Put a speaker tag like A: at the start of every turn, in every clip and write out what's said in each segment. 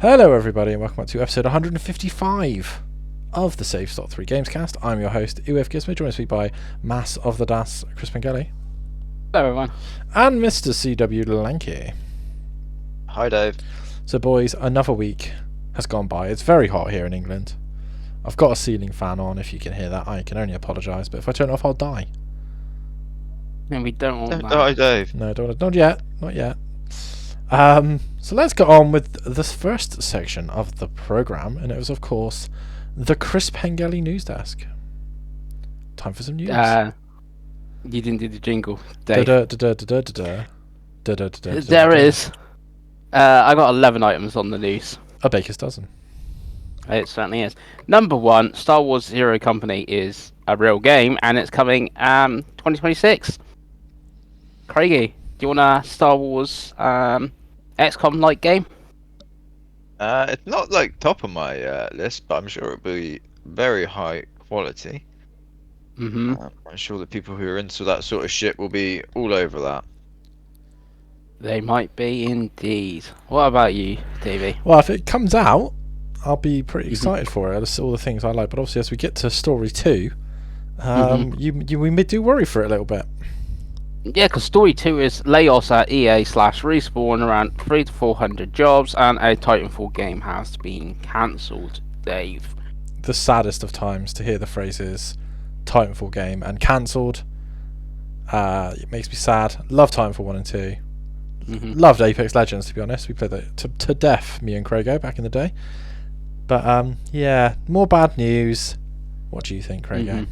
A: Hello everybody and welcome back to episode 155 of the Save Slot 3 Gamescast. I'm your host, UF Gizmo, joined this week by Mass of the Das, Chris Pengi.
B: Hello everyone.
A: And Mr. CW Lanky.
C: Hi Dave.
A: So boys, another week has gone by. It's very hot here in England. I've got a ceiling fan on, if you can hear that. I can only apologise, but if I turn it off I'll die.
B: And we don't want that.
C: Hi Dave.
A: No, not yet. So let's get on with the first section of the programme, and it was, of course, the Chris Pengi News Desk. Time for some news.
B: You didn't do the jingle, Dave. There is. I got 11 items on the news.
A: A baker's dozen.
B: It certainly is. Number one, Star Wars Zero Company is a real game, and it's coming 2026. Craigie, do you want a Star Wars XCOM-like game?
C: It's not like top of my list, but I'm sure it'll be very high quality.
B: Mm-hmm.
C: I'm sure the people who are into that sort of shit will be all over that.
B: They might be indeed. What about you, Davey?
A: Well, if it comes out, I'll be pretty excited for it. That's all the things I like. But obviously, as we get to story 2, we may do worry for it a little bit.
B: Yeah, because Story 2 is layoffs at EA/Respawn, around 300 to 400 jobs, and a Titanfall game has been cancelled, Dave.
A: The saddest of times to hear the phrases Titanfall game and cancelled. It makes me sad. Love Titanfall 1 and 2. Loved Apex Legends, to be honest. We played that to death, me and Craigo, back in the day. But, yeah, more bad news. What do you think, Craigo?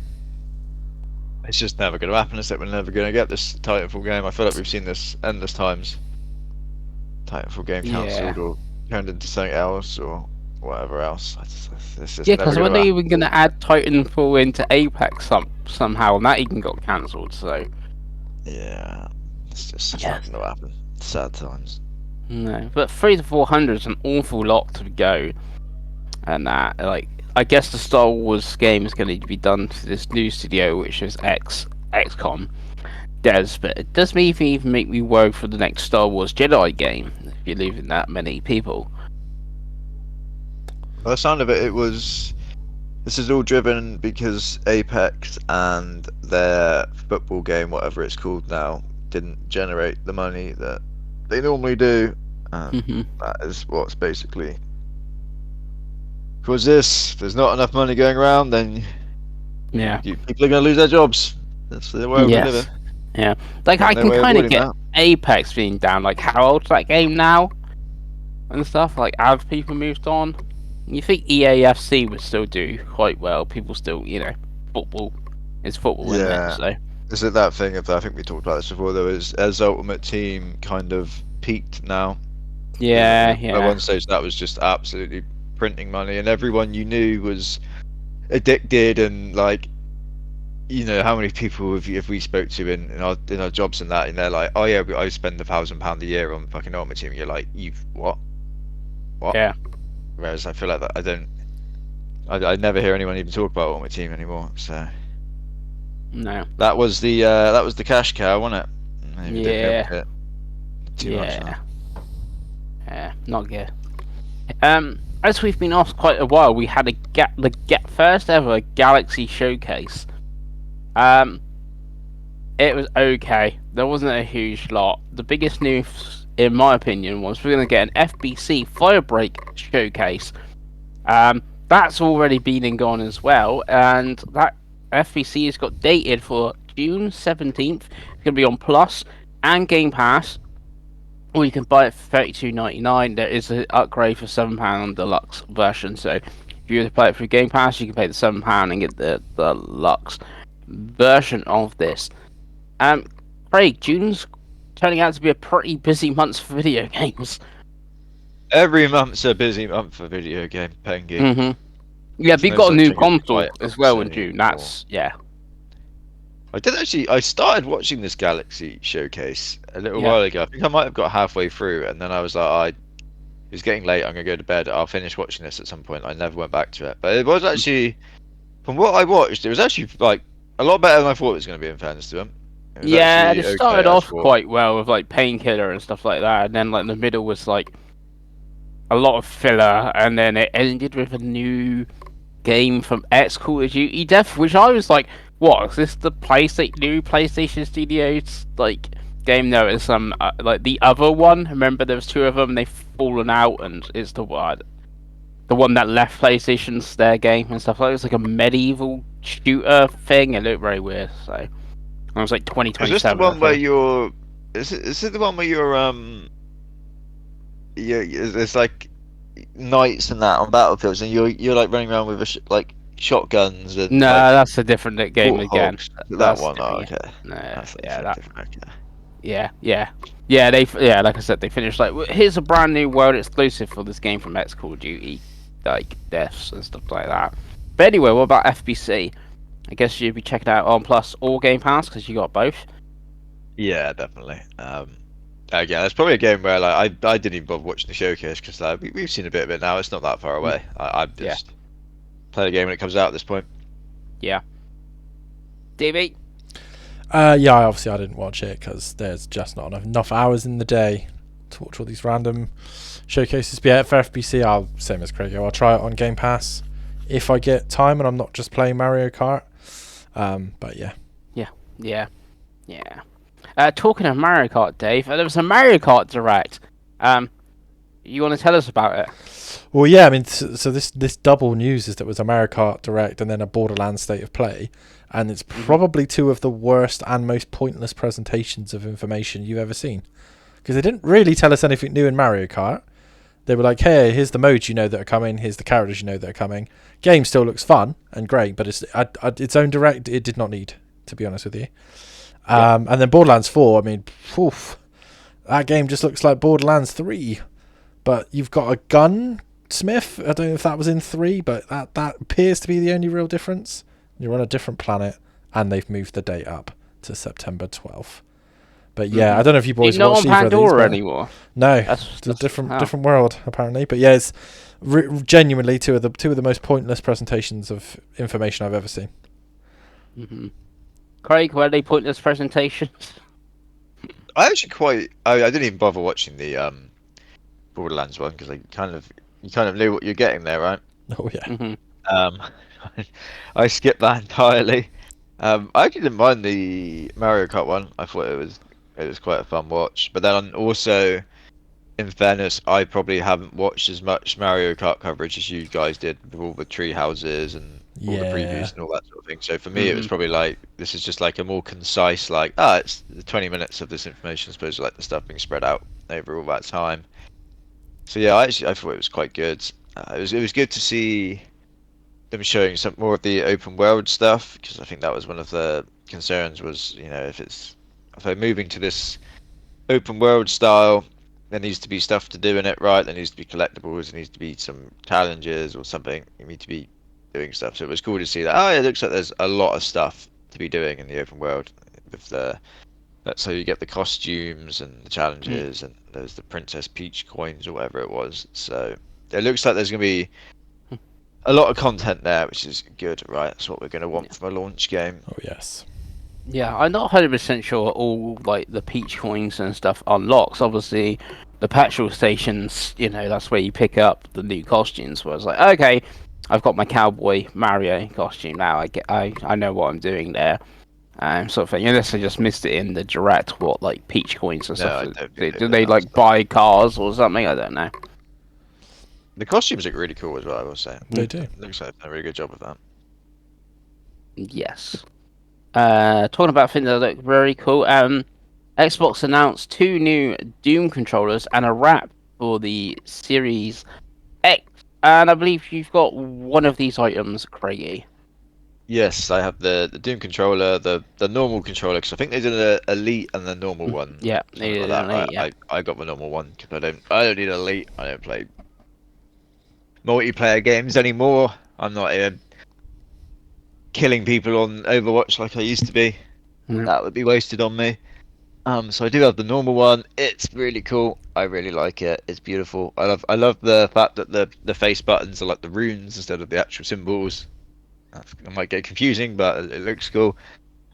C: It's just never going to happen, is it? We're never going to get this Titanfall game. I feel like we've seen this endless times. Titanfall game cancelled or turned into something else or whatever else.
B: Yeah, because when they even going to add Titanfall into Apex somehow, and that even got cancelled, so...
C: Yeah, it's just not going to happen. Sad times.
B: No, but 300 to 400 is an awful lot to go. And that, I guess the Star Wars game is going to be done to this new studio, which is XCOM. But it does even make me worry for the next Star Wars Jedi game, if you're losing that many people.
C: By the sound of it, this is all driven because Apex and their football game, whatever it's called now, didn't generate the money that they normally do. That is what's basically... Because if there's not enough money going around, then people are going to lose their jobs. That's the way we're living.
B: Yeah, I can kind of get Apex being down. How old's that game now? And stuff. Have people moved on? You think EAFC would still do quite well? People still, football is football, isn't it? So.
C: Is it that thing of, I think we talked about this before, though, is as Ultimate Team kind of peaked now?
B: Yeah.
C: At one stage, that was just absolutely printing money, and everyone you knew was addicted, and how many people have we spoke to in our jobs and that, and they're like, oh yeah, I spend £1,000 a year on fucking Ultimate Team. You're like, you've what?
B: Yeah.
C: Whereas I feel like that I never hear anyone even talk about Ultimate Team anymore. So
B: no,
C: that was the cash cow, wasn't it? Maybe
B: yeah.
C: Too much now.
B: Yeah, not good. As we've been off quite a while, we had the first ever Galaxy Showcase. It was okay. There wasn't a huge lot. The biggest news, in my opinion, was we're going to get an FBC Firebreak Showcase. That's already been and gone as well, and that FBC has got dated for June 17th. It's going to be on Plus and Game Pass. Or you can buy it for $32.99. There is an upgrade for £7 deluxe version. So if you were to play it through Game Pass, you can pay the £7 and get the deluxe version of this. Craig, June's turning out to be a pretty busy month for video games.
C: Every month's a busy month for video game, Pengi.
B: Yeah, we got a new console as well in June.
C: I started watching this Galaxy Showcase a little while ago. I think I might have got halfway through, and then I was like, it was getting late, I'm going to go to bed, I'll finish watching this at some point. I never went back to it. But it was actually, from what I watched, it was actually a lot better than I thought it was going to be, in fairness to him.
B: It started off quite well with Painkiller and stuff like that, and then the middle was a lot of filler, and then it ended with a new game from X Call of Duty Death, which I was like, "What is this? The new PlayStation Studios like game?" No, it's like the other one. Remember, there was two of them. They've fallen out, and it's the one that left PlayStation's their game and stuff like. It was like a medieval shooter thing. It looked very weird. So it was like
C: Is this the
B: 2027.
C: one where you're? Is it the one where it's like knights and that on battlefields, and you're like running around with like shotguns and
B: No,
C: like
B: that's a different game again.
C: warthogs. That
B: That's
C: one, oh,
B: different,
C: okay.
B: No,
C: That's
B: yeah,
C: different. Okay.
B: yeah. Like I said, they finished like, here's a brand new world exclusive for this game from X Call of Duty, like deaths and stuff like that. But anyway, what about FBC? I guess you'd be checking out on Plus or Game Pass because you got both.
C: Yeah, definitely. Again, it's probably a game where like I didn't even bother watching the showcase because like we've seen a bit of it now. It's not that far away. I'm just play the game when it comes out at this point.
B: Yeah. DB?
A: Yeah, obviously I didn't watch it because there's just not enough hours in the day to watch all these random showcases. But yeah, for FBC, same as Craig. I'll try it on Game Pass if I get time and I'm not just playing Mario Kart. But yeah.
B: Talking of Mario Kart, Dave, there was a Mario Kart Direct. You want to tell us about it?
A: Well, yeah, I mean, so this double news is that it was a Mario Kart Direct and then a Borderlands State of Play, and it's probably two of the worst and most pointless presentations of information you've ever seen, because they didn't really tell us anything new in Mario Kart. They were like, hey, here's the modes you know that are coming, here's the characters you know that are coming. Game still looks fun and great, but its own Direct it did not need, to be honest with you. And then Borderlands 4, I mean, that game just looks like Borderlands 3. But you've got a gunsmith. I don't know if that was in 3, but that appears to be the only real difference. You're on a different planet, and they've moved the date up to September 12th. But yeah, I don't know if you boys
B: not
A: watched
B: on
A: either of these.
B: Pandora anymore.
A: No, it's a different world apparently. But yeah, it's genuinely two of the most pointless presentations of information I've ever seen.
B: Craig, were they pointless presentations?
C: I actually I didn't even bother watching the Borderlands one because you kind of knew what you're getting there, right?
A: Oh yeah.
C: I skipped that entirely. I actually didn't mind the Mario Kart one. I thought it was quite a fun watch. But then also, in fairness, I probably haven't watched as much Mario Kart coverage as you guys did with all the tree houses and all the previews and all that sort of thing. So for me, it was probably like, this is just like a more concise, like, it's 20 minutes of this information, I suppose, like the stuff being spread out over all that time. So yeah, I thought it was quite good. It was good to see them showing some more of the open world stuff, because I think that was one of the concerns was, if they're moving to this open world style, there needs to be stuff to do in it, right? There needs to be collectibles, there needs to be some challenges or something. You need to be doing stuff. So it was cool to see that. Oh, it looks like there's a lot of stuff to be doing in the open world. That's how you get the costumes and the challenges, and there's the Princess Peach coins or whatever it was. So it looks like there's going to be a lot of content there, which is good, right? That's what we're going to want from a launch game.
A: Oh yes.
B: Yeah, I'm not 100% sure all like the Peach coins and stuff unlocks. Obviously, the petrol stations, that's where you pick up the new costumes. Where it's like, okay, I've got my Cowboy Mario costume now. I know what I'm doing there. Sort of thing. Unless I just missed it in the Direct, what like Peach coins and stuff. Do they like buy cars or something? I don't know.
C: The costumes look really cool as well, I will say.
A: They do.
C: It looks like they've done a really good job of that.
B: Yes. Talking about things that look very cool. Xbox announced 2 new Doom controllers and a wrap for the Series X. And I believe you've got one of these items, Craigie.
C: Yes, I have the Doom controller, the normal controller, because I think they did an Elite and the normal one.
B: Yeah, they did an Elite, yeah.
C: I got the normal one because I don't need Elite. I don't play multiplayer games anymore. I'm not killing people on Overwatch like I used to be. That would be wasted on me. So I do have the normal one. It's really cool. I really like it. It's beautiful. I love the fact that the face buttons are like the runes instead of the actual symbols. It might get confusing, but it looks cool.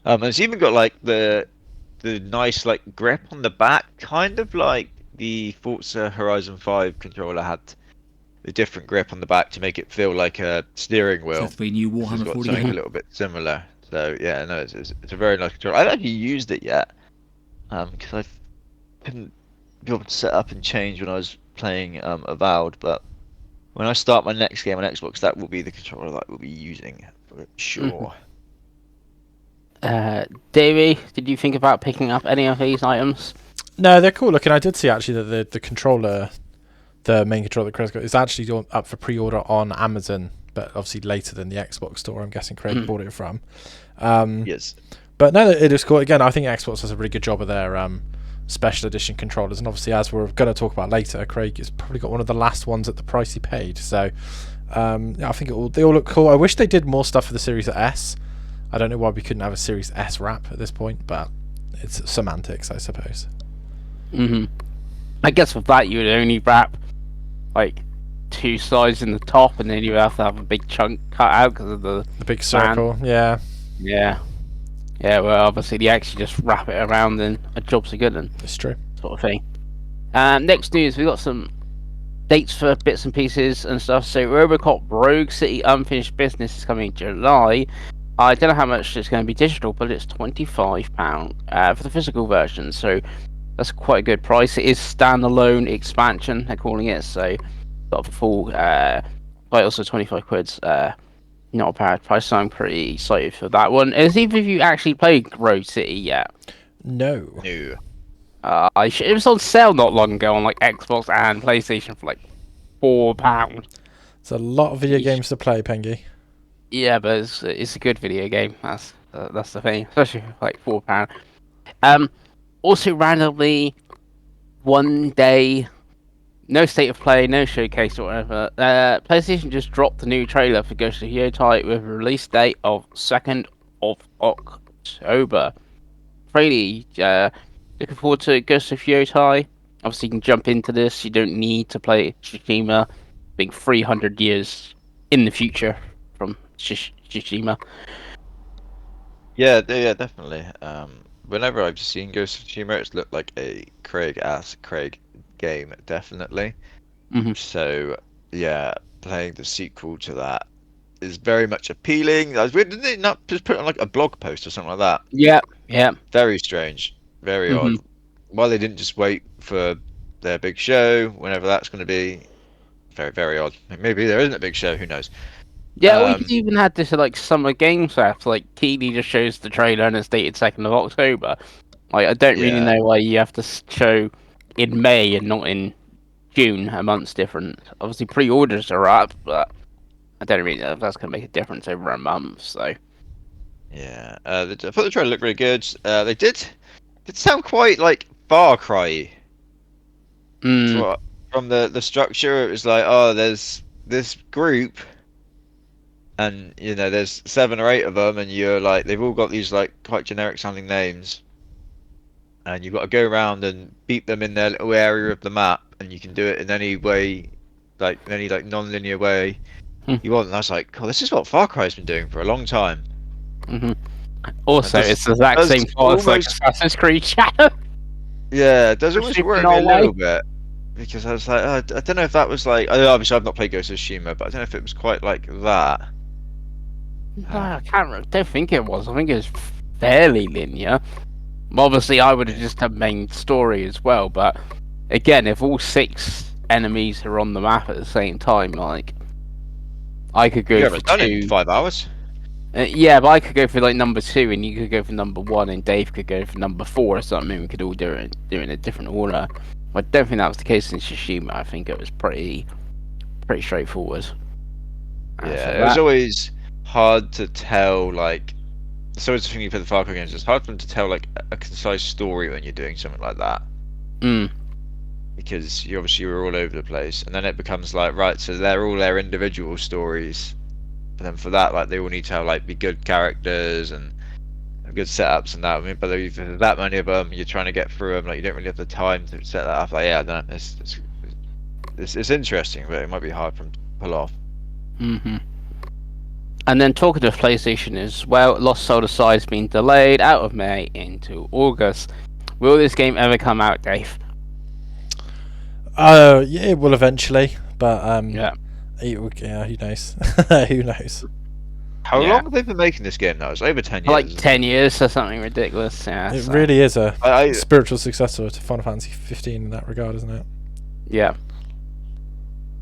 C: And it's even got like the nice like grip on the back, kind of like the Forza Horizon 5 controller had the different grip on the back to make it feel like a steering wheel.
D: So 3 new
C: This has
D: Warhammer
C: got
D: 40
C: something a little bit similar. So yeah, no, it's a very nice controller. I haven't actually used it yet, because I couldn't be able to set up and change when I was playing Avowed. But when I start my next game on Xbox, that will be the controller that we'll be using for sure.
B: Davey, did you think about picking up any of these items?
A: No, they're cool looking. I did see actually that the controller, the main controller that Craig's got, is actually up for pre-order on Amazon, but obviously later than the Xbox store. I'm guessing Craig bought it from.
C: Yes.
A: But no, it is cool. Again, I think Xbox does a really good job of their special edition controllers, and obviously, as we're going to talk about later, Craig has probably got one of the last ones at the price he paid. So yeah, I think they all look cool. I wish they did more stuff for the Series S. I don't know why we couldn't have a Series S wrap at this point, but it's semantics, I suppose.
B: I guess with that, you would only wrap like 2 sides in the top, and then you have to have a big chunk cut out because of the
A: big circle. Yeah.
B: Well, obviously they actually just wrap it around, and a job's a good one.
A: It's true.
B: Sort of thing. Next news, we got some dates for bits and pieces and stuff. So Robocop Rogue City Unfinished Business is coming in July. I don't know how much it's going to be digital, but it's £25 for the physical version. So that's quite a good price. It is standalone expansion, they're calling it. So got a full, but also 25 quid's not a bad price. So I'm pretty excited for that one. Has either of you actually played Rogue City yet?
A: No.
C: No.
B: It was on sale not long ago on like Xbox and PlayStation for like £4.
A: It's a lot of video games to play, Pengi.
B: Yeah, but it's a good video game. That's the thing, especially for like £4. Also randomly, one day, no state of play, no showcase or whatever. PlayStation just dropped the new trailer for Ghost of Yotei with a release date of 2nd of October. Really, looking forward to Ghost of Yotei. Obviously, you can jump into this. You don't need to play Tsushima, being 300 years in the future from Tsushima.
C: Yeah, definitely. Whenever I've seen Ghost of Tsushima, it's looked like a Craig game, definitely. So yeah, playing the sequel to that is very much appealing. I was weird, did they not just put it on like a blog post or something like that?
B: Yeah.
C: Very strange, very odd. Why they didn't just wait for their big show, whenever that's going to be, very, very odd. Maybe there isn't a big show, who knows?
B: Yeah, we could even had this at like Summer Games Fest. Like TV just shows the trailer and it's dated 2nd of October. Like I don't really know why you have to show in May and not in June. A month's different. Obviously pre-orders are up, but I don't really know if that's gonna make a difference over a month. So
C: yeah, I thought the trailer looked really good. They did sound quite like Far Cry. From the structure, it was like, oh, there's this group. And you know, there's 7 or 8 of them, and you're like, they've all got these like quite generic sounding names, and you've got to go around and beat them in their little area of the map, and you can do it in any way, like any like non-linear way you want. And I was like, oh, this is what Far Cry's been doing for a long time.
B: Also, it's the exact same plot as like Assassin's Creed Shadow.
C: Yeah, it does almost worry me a little bit, because I was like, oh, I don't know if that was like, obviously I've not played Ghost of Tsushima, but I don't know if it was quite like that.
B: I don't think it was. I think it was fairly linear. Obviously, I would have just had main story as well. But again, if all 6 enemies are on the map at the same time, like I could go for 2
C: in 5 hours.
B: Yeah, but I could go for like number 2, and you could go for number 1, and Dave could go for number 4 or something. We could all do it in a different order. I don't think that was the case in Tsushima. I think it was pretty straightforward.
C: Yeah, it was always hard to tell, like, so it's the thing for the Far Cry games, it's hard for them to tell like a concise story when you're doing something like that. Because you're all over the place, and then it becomes like, right, so they're all their individual stories, and then for that, like, they all need to have like be good characters and have good setups and that. I mean, but if there's that many of them, you're trying to get through them, like, you don't really have the time to set that up. Like, yeah, no, it's interesting, but it might be hard for them to pull off.
B: And then talking of PlayStation as well, Lost Soul Aside has been delayed out of May into August. Will this game ever come out, Dave?
A: Yeah, it will eventually. But
B: Yeah.
A: who knows? Who knows?
C: How
B: Yeah.
C: long have they been making this game now? It's over 10 years.
B: Like
C: isn't
B: 10 years or something ridiculous. Yeah.
A: It
B: so,
A: really is a
C: I
A: spiritual successor to Final Fantasy 15 in that regard, isn't it?
B: Yeah.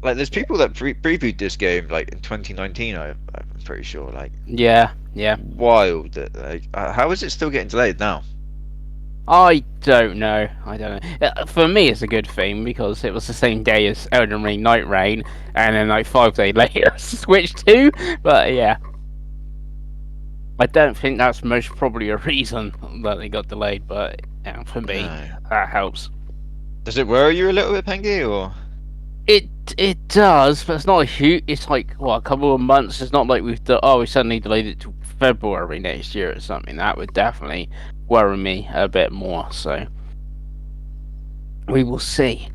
C: like. There's people that previewed this game like in 2019. I'm pretty sure. Like
B: Yeah. Yeah.
C: wild. Like how is it still getting delayed now?
B: I don't know. For me, it's a good thing because it was the same day as Elden Ring Night Rain, and then like 5 days later, Switch 2. But yeah, I don't think that's most probably a reason that they got delayed. But yeah, for me,
C: No.
B: that helps.
C: Does it worry you a little bit, Pengi, or?
B: It does, but it's not a huge. It's like what, a couple of months. It's not like we suddenly delayed it to February next year or something. That would definitely worry me a bit more. So we will see.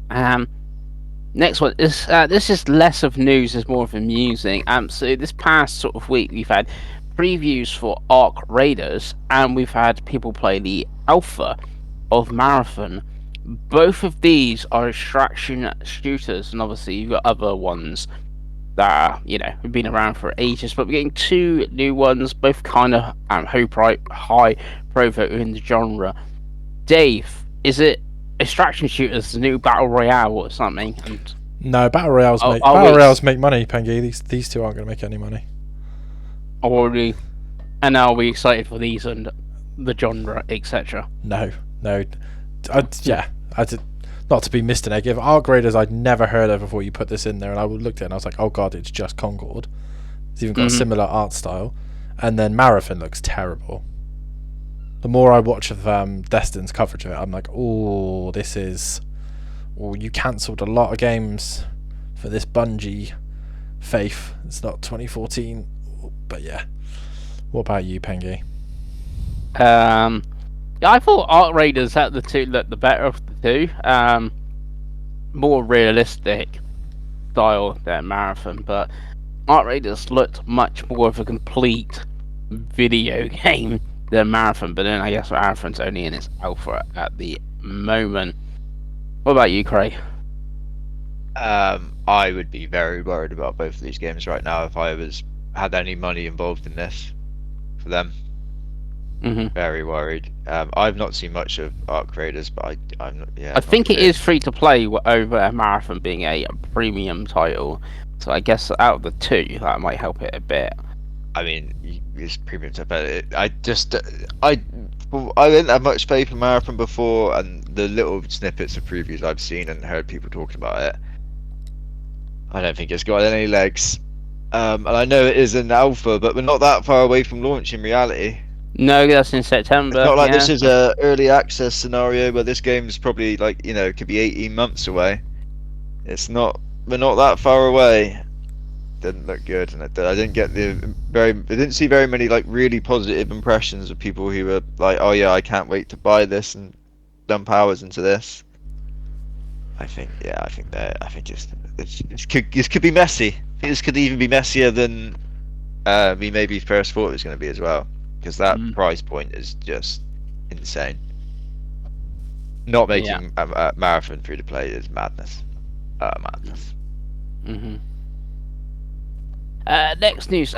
B: Next one is this is less of news, is more of amusing. So this past sort of week we've had previews for Arc Raiders, and we've had people play the alpha of Marathon. Both of these are extraction shooters, and obviously you've got other ones that are, have been around for ages, but we're getting 2 new ones, both kind of high profile in the genre. Dave, is it extraction shooters, the new battle royale or something? And
A: No, battle royales make money, Pengi. These two aren't going to make any money.
B: are we excited for these and the genre, etc.?
A: No. Not to be Mr. Negative, Arc Raiders I'd never heard of before you put this in there, and I looked at it and I was like, oh god, it's just Concord. It's even got a similar art style. And then Marathon looks terrible. The more I watch of Destin's coverage of it, I'm like, you cancelled a lot of games for this Bungie faith. It's not 2014. But yeah. What about you, Pengi?
B: Yeah, I thought Arc Raiders out of the two looked the better of the two. More realistic style than Marathon, but Arc Raiders looked much more of a complete video game than Marathon. But then I guess Marathon's only in its alpha at the moment. What about you, Craig?
C: I would be very worried about both of these games right now if I had any money involved in this for them.
B: Mm-hmm.
C: Very worried. I've not seen much of Arc Raiders, but I'm not. Yeah,
B: I think it is free to play over Marathon being a premium title. So I guess out of the two, that might help it a bit.
C: I mean, it's premium stuff, but I didn't have much faith in Marathon before, and the little snippets of previews I've seen and heard people talking about it, I don't think it's got any legs. And I know it is an alpha, but we're not that far away from launch in reality.
B: No, that's in September.
C: It's not like this is a early access scenario where this game's probably like, could be 18 months away. It's not. We're not that far away. Didn't look good, and I didn't get I didn't see very many like really positive impressions of people who were like, oh yeah, I can't wait to buy this and dump hours into this. I think this could be messy. I think this could even be messier than we maybe first thought it was going to be as well. Because that price point is just insane. Not making a Marathon free to play is madness. Madness.
B: Mm-hmm. Next news.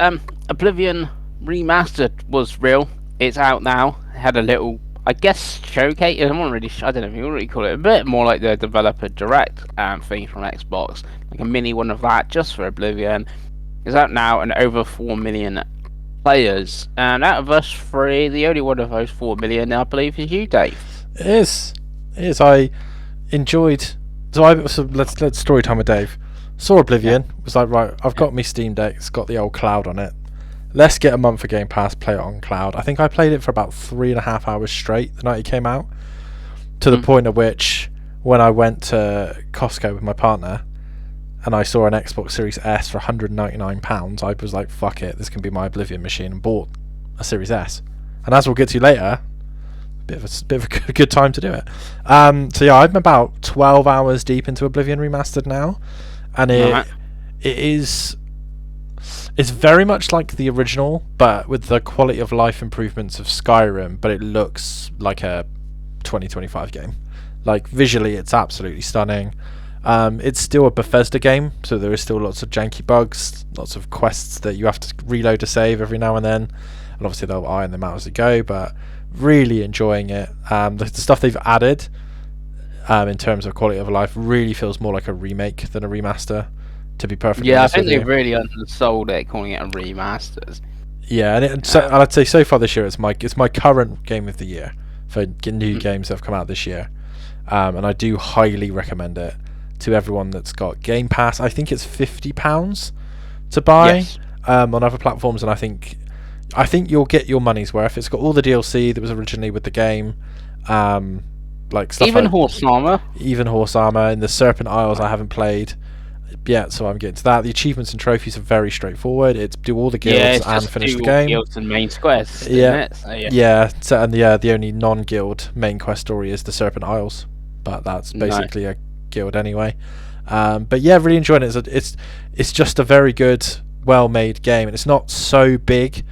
B: Oblivion Remastered was real. It's out now. It had a little, I guess, showcase. I don't know if you really call it. A bit more like the developer direct thing from Xbox, like a mini one of that just for Oblivion. It's out now and over 4 million players, and out of us 3, the only one of those 4 million, I believe, is you, Dave.
A: It is. I enjoyed. So let's story time with Dave. Saw Oblivion. Was like, right, I've got my Steam Deck. It's got the old cloud on it. Let's get a month of Game Pass. Play it on cloud. I think I played it for about 3.5 hours straight the night it came out. To the point at which, when I went to Costco with my partner, and I saw an Xbox Series S for £199, I was like, fuck it, this can be my Oblivion machine, and bought a Series S. And as we'll get to later, bit of a good time to do it. So yeah, I'm about 12 hours deep into Oblivion Remastered now, and it's very much like the original, but with the quality of life improvements of Skyrim, but it looks like a 2025 game. Like, visually, it's absolutely stunning. It's still a Bethesda game, so there is still lots of janky bugs, lots of quests that you have to reload to save every now and then, and obviously they'll iron them out as they go. But really enjoying it. The stuff they've added in terms of quality of life really feels more like a remake than a remaster. To be perfectly honest,
B: I think
A: with you.
B: they've really undersold it, calling it a remaster.
A: Yeah, and I'd say so far this year it's my current game of the year for new games that have come out this year, and I do highly recommend it to everyone that's got Game Pass. I think it's £50 to buy on other platforms, and I think you'll get your money's worth. It's got all the DLC that was originally with the game, like stuff
B: Even
A: like
B: horse armor.
A: Even horse armor, and the Serpent Isles I haven't played yet, so I'm getting to that. The achievements and trophies are very straightforward. It's do all the guilds and finish the game.
B: Guilds and main quests.
A: So, and the only non-guild main quest story is the Serpent Isles, but that's basically a guild anyway. But yeah, really enjoying it. It's just a very good, well-made game, and it's not so big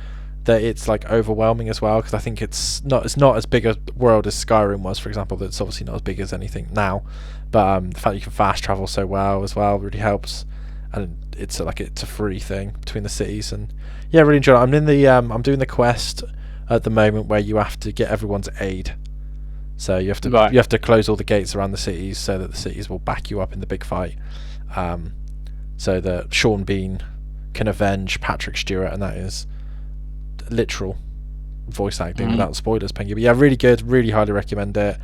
A: that it's like overwhelming as well, because I think it's not as big a world as Skyrim was, for example. That's obviously not as big as anything now, but the fact you can fast travel so well as well really helps, and it's a free thing between the cities. And yeah, really enjoying it. I'm in the I'm doing the quest at the moment where you have to get everyone's aid, so you have to close all the gates around the cities so that the cities will back you up in the big fight, so that Sean Bean can avenge Patrick Stewart, and that is literal voice acting without spoilers, Pengi. But yeah, really good, really highly recommend it.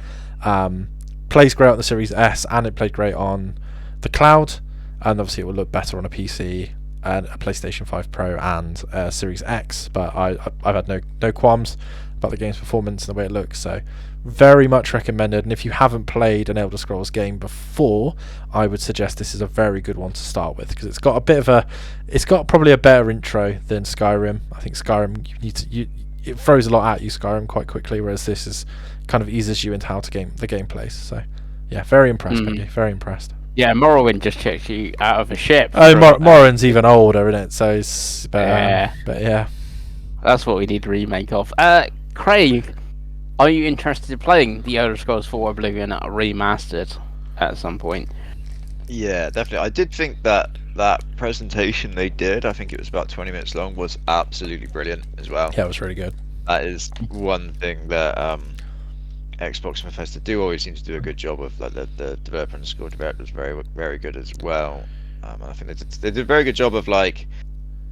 A: Plays great on the Series S, and it played great on the cloud, and obviously it will look better on a PC and a PlayStation 5 Pro and Series X, but I've had no qualms about the game's performance and the way it looks, so very much recommended. And if you haven't played an Elder Scrolls game before, I would suggest this is a very good one to start with, because it's got probably a better intro than Skyrim. I think Skyrim it throws a lot at you, Skyrim, quite quickly, whereas this is kind of eases you into how the game plays. So yeah, very impressed, Pengi, very impressed.
B: Yeah, Morrowind just checks you out of a ship.
A: Oh, Morrowind's even older, isn't it? So it's but yeah,
B: that's what we need a remake of. Craig, are you interested in playing the Elder Scrolls 4 Oblivion remastered at some point?
C: Yeah, definitely. I did think that presentation they did, I think it was about 20 minutes long, was absolutely brilliant as well.
A: Yeah, it was really good.
C: That is one thing that Xbox and Bethesda do always seem to do a good job of. Like the developer and score developer was very, very good as well. And I think they did a very good job of, like,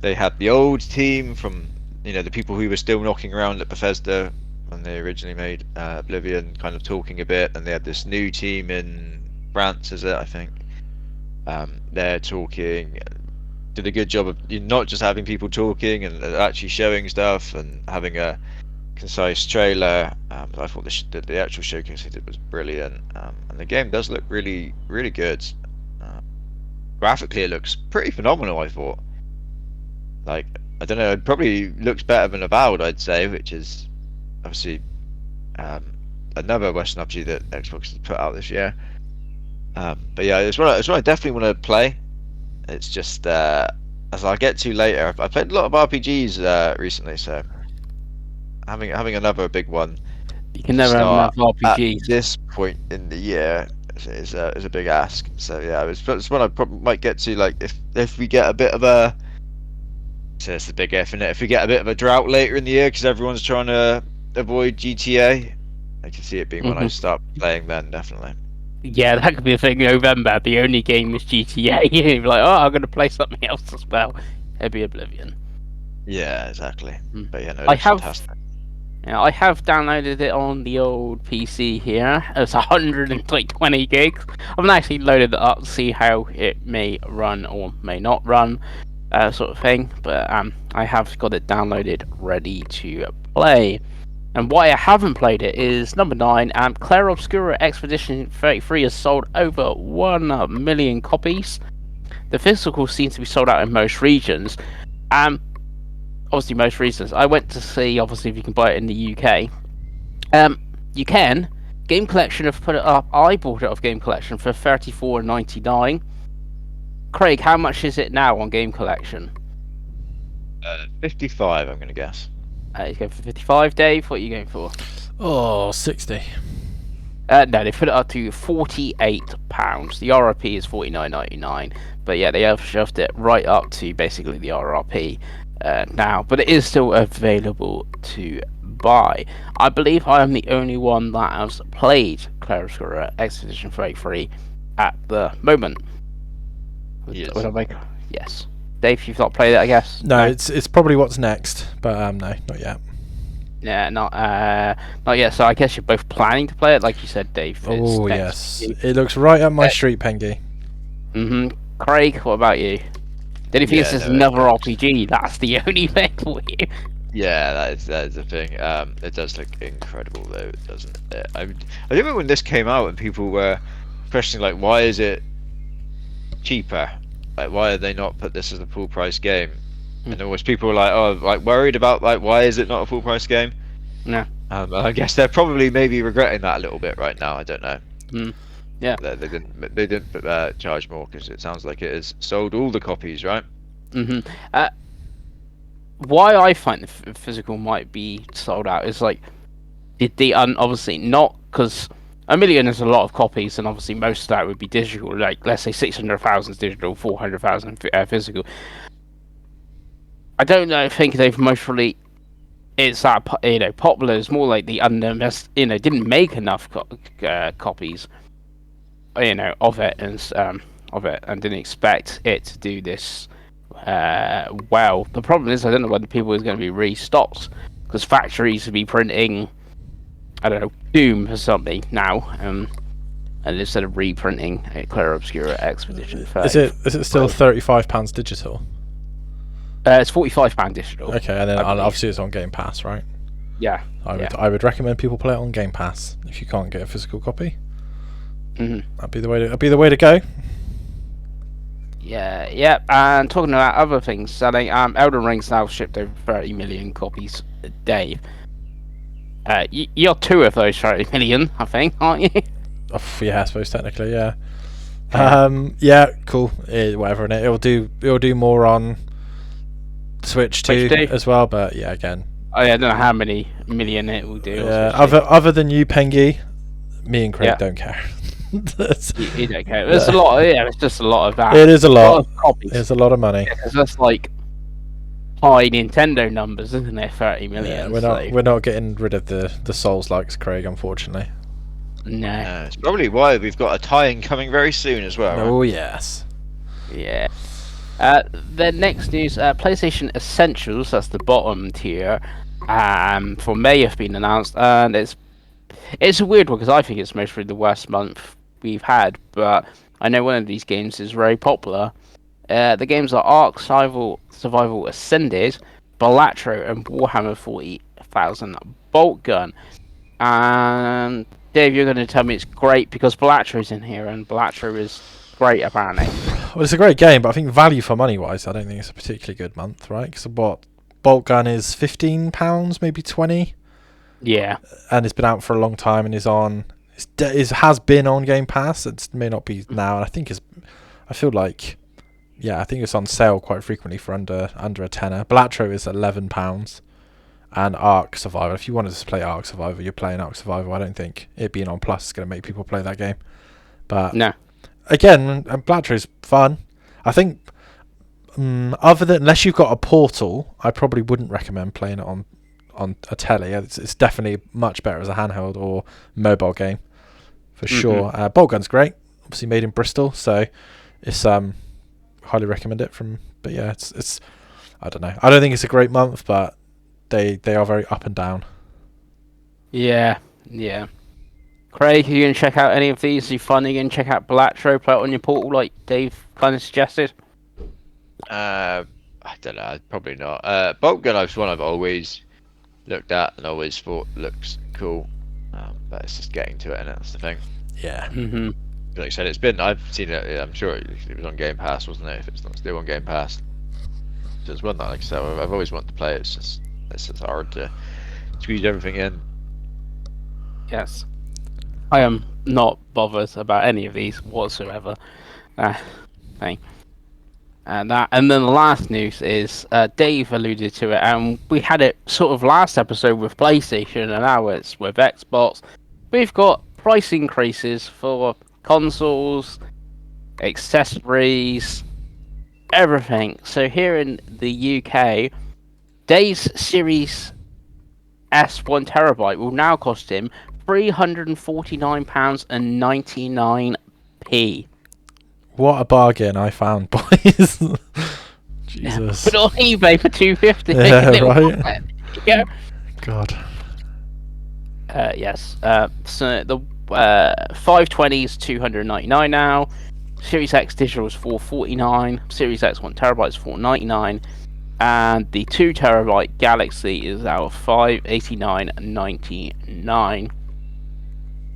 C: they had the old team from, the people who were still knocking around at Bethesda when they originally made Oblivion, kind of talking a bit, and they had this new team in France, is it? I think they're talking. Did a good job of not just having people talking and actually showing stuff and having a concise trailer. I thought the actual showcase they did was brilliant, and the game does look really, really good. Graphically, it looks pretty phenomenal. I thought, like, I don't know, it probably looks better than Avowed, I'd say, which is obviously another Western RPG that Xbox has put out this year. But yeah, it's what I definitely want to play. It's just as I'll get to later. I've played a lot of RPGs recently, so having another big one.
B: You can never have enough RPGs
C: at this point in the year is a big ask. So yeah, it's one I probably might get to. Like if we get a bit of a, so it's a big if, isn't it? If we get a bit of a drought later in the year because everyone's trying to avoid GTA, I can see it being when I start playing then, definitely.
B: Yeah, that could be a thing. November, the only game is GTA. You'd be like, oh, I'm going to play something else as well. It'd be Oblivion.
C: Yeah, exactly. But yeah, no, it's fantastic.
B: Yeah, I have downloaded it on the old PC here. It's 120 gigs. I haven't actually loaded it up to see how it may run or may not run, sort of thing. But I have got it downloaded, ready to play. And why I haven't played it is number 9, Clair Obscura Expedition 33 has sold over 1 million copies. The physical seems to be sold out in most regions. Obviously most regions. I went to see, obviously, if you can buy it in the UK. You can. Game Collection have put it up. I bought it off Game Collection for $34.99. Craig, how much is it now on Game Collection?
C: 55, I'm going to guess.
B: He's going for 55. Dave, what are you going for?
A: Oh, 60.
B: No, they put it up to £48. The RRP is $49.99, but yeah, they have shoved it right up to basically the RRP now. But it is still available to buy. I believe I am the only one that has played Clair Obscura Expedition 33 at the moment.
C: Yes.
B: Yes. Dave, you've not played it, I guess?
A: No, it's probably what's next, but no, not yet.
B: Yeah, not yet. So I guess you're both planning to play it, like you said, Dave.
A: Oh yes, it looks right up my street, Pengi.
B: Craig, what about you? Did you think this is
C: no,
B: another RPG? That's the only thing for you.
C: Yeah, that is the thing. It does look incredible though, it doesn't it? I remember when this came out and people were questioning like, why is it cheaper? Like, why have they not put this as a full price game? And always people were like, oh, like worried about like, why is it not a full price game?
B: No.
C: I guess they're probably maybe regretting that a little bit right now. I don't know.
B: Yeah.
C: They didn't charge more because it sounds like it has sold all the copies, right?
B: Why I find the physical might be sold out is like obviously not because 1 million is a lot of copies, and obviously most of that would be digital. Like let's say 600,000 is digital, 400,000 physical. I don't know. I think they've mostly it's that popular. It's more like the didn't make enough copies, of it and didn't expect it to do this well. The problem is I don't know whether people is going to be restocked because factories will be printing, I don't know, Doom or something now, and instead of reprinting a Clair Obscura Expedition 30.
A: Is it still £35 digital?
B: It's £45 digital.
A: Okay, and then obviously it's on Game Pass, right?
B: Yeah.
A: I would recommend people play it on Game Pass if you can't get a physical copy. That'd be the way to go.
B: Yeah. And talking about other things selling, Elden Ring's now shipped over 30 million copies a day. You're two of those 30 million, I think, aren't you?
A: Oh, yeah, I suppose technically, yeah. Yeah, cool. Whatever, and it'll do more on Switch too as well. But yeah, again.
B: I don't know how many million it will do.
A: Yeah, other than you, Pengi, me and Craig don't care.
B: You don't care. There's a lot. It's just a lot of that.
A: It is a lot.
B: Of copies.
A: It's a lot of money.
B: Because that's like high Nintendo numbers, isn't it? 30 million.
A: Yeah, we're not getting rid of the Souls likes, Craig, unfortunately.
B: No.
C: It's probably why we've got a tie-in coming very soon as well.
A: Oh
C: right?
A: yes.
B: Yeah. The next news, PlayStation Essentials, that's the bottom tier, for May have been announced, and it's a weird one because I think it's mostly the worst month we've had, but I know one of these games is very popular. The games are Ark Survival Ascended, Balatro, and Warhammer 40,000 Bolt Gun. And Dave, you're going to tell me it's great because Balatro's in here, and Balatro is great apparently.
A: Well, it's a great game, but I think value for money wise, I don't think it's a particularly good month, right? Because what Bolt Gun is £15, maybe 20.
B: Yeah,
A: and it's been out for a long time, and has been on Game Pass. It may not be now, and I think I think it's on sale quite frequently for under a tenner. Balatro is £11, and Ark Survival. If you wanted to play Ark Survival, you're playing Ark Survival. I don't think it being on Plus is going to make people play that game. But
B: no.
A: Again, Balatro's fun. I think, other than unless you've got a Portal, I probably wouldn't recommend playing it on a telly. It's definitely much better as a handheld or mobile game for sure. Bolt Gun's great, obviously made in Bristol, so it's highly recommend it. But yeah, it's I don't know. I don't think it's a great month, but they are very up and down.
B: Yeah. Craig, are you going to check out any of these? Are you finally going to check out Balatro, play it on your Portal like Dave kind of suggested?
C: I don't know, probably not. Bolt Gun is one I've always looked at and always thought looks cool, but it's just getting to it, and that's the thing.
A: Yeah.
C: Like I said, I've seen it. I'm sure it was on Game Pass, wasn't it? If it's not still on Game Pass, so it's one that, like I said, I've always wanted to play. It's just hard to squeeze everything in.
B: Yes. I am not bothered about any of these whatsoever. Thing. And then the last news is Dave alluded to it, and we had it sort of last episode with PlayStation, and now it's with Xbox. We've got price increases for consoles, accessories, everything. So here in the UK, Dave's Series S 1 TB will now cost him £349.99.
A: What a bargain I found, boys. Jesus.
B: Put it on eBay for 250.
A: Yeah, right.
B: Yeah.
A: God.
B: Yes. So the 520 is 299 now. Series X digital is 449. Series X 1 TB is 499. And the 2 TB Galaxy is now 589.99.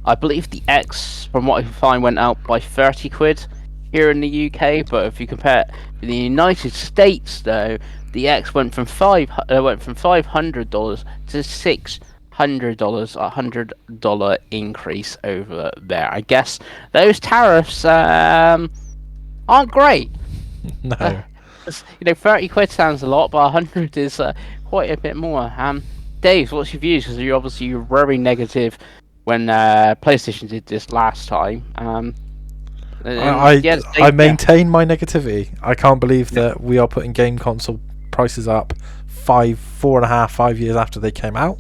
B: I believe the X, from what I can find, went out by 30 quid here in the UK. But if you compare it to the United States, though, the X went from $500 to $600, $100 increase over there. I guess those tariffs aren't great.
A: No.
B: 30 quid sounds a lot, but 100 is quite a bit more. Dave, what's your views? Because you're obviously very negative when PlayStation did this last time.
A: I maintain my negativity. I can't believe that we are putting game console prices up 5 years after they came out.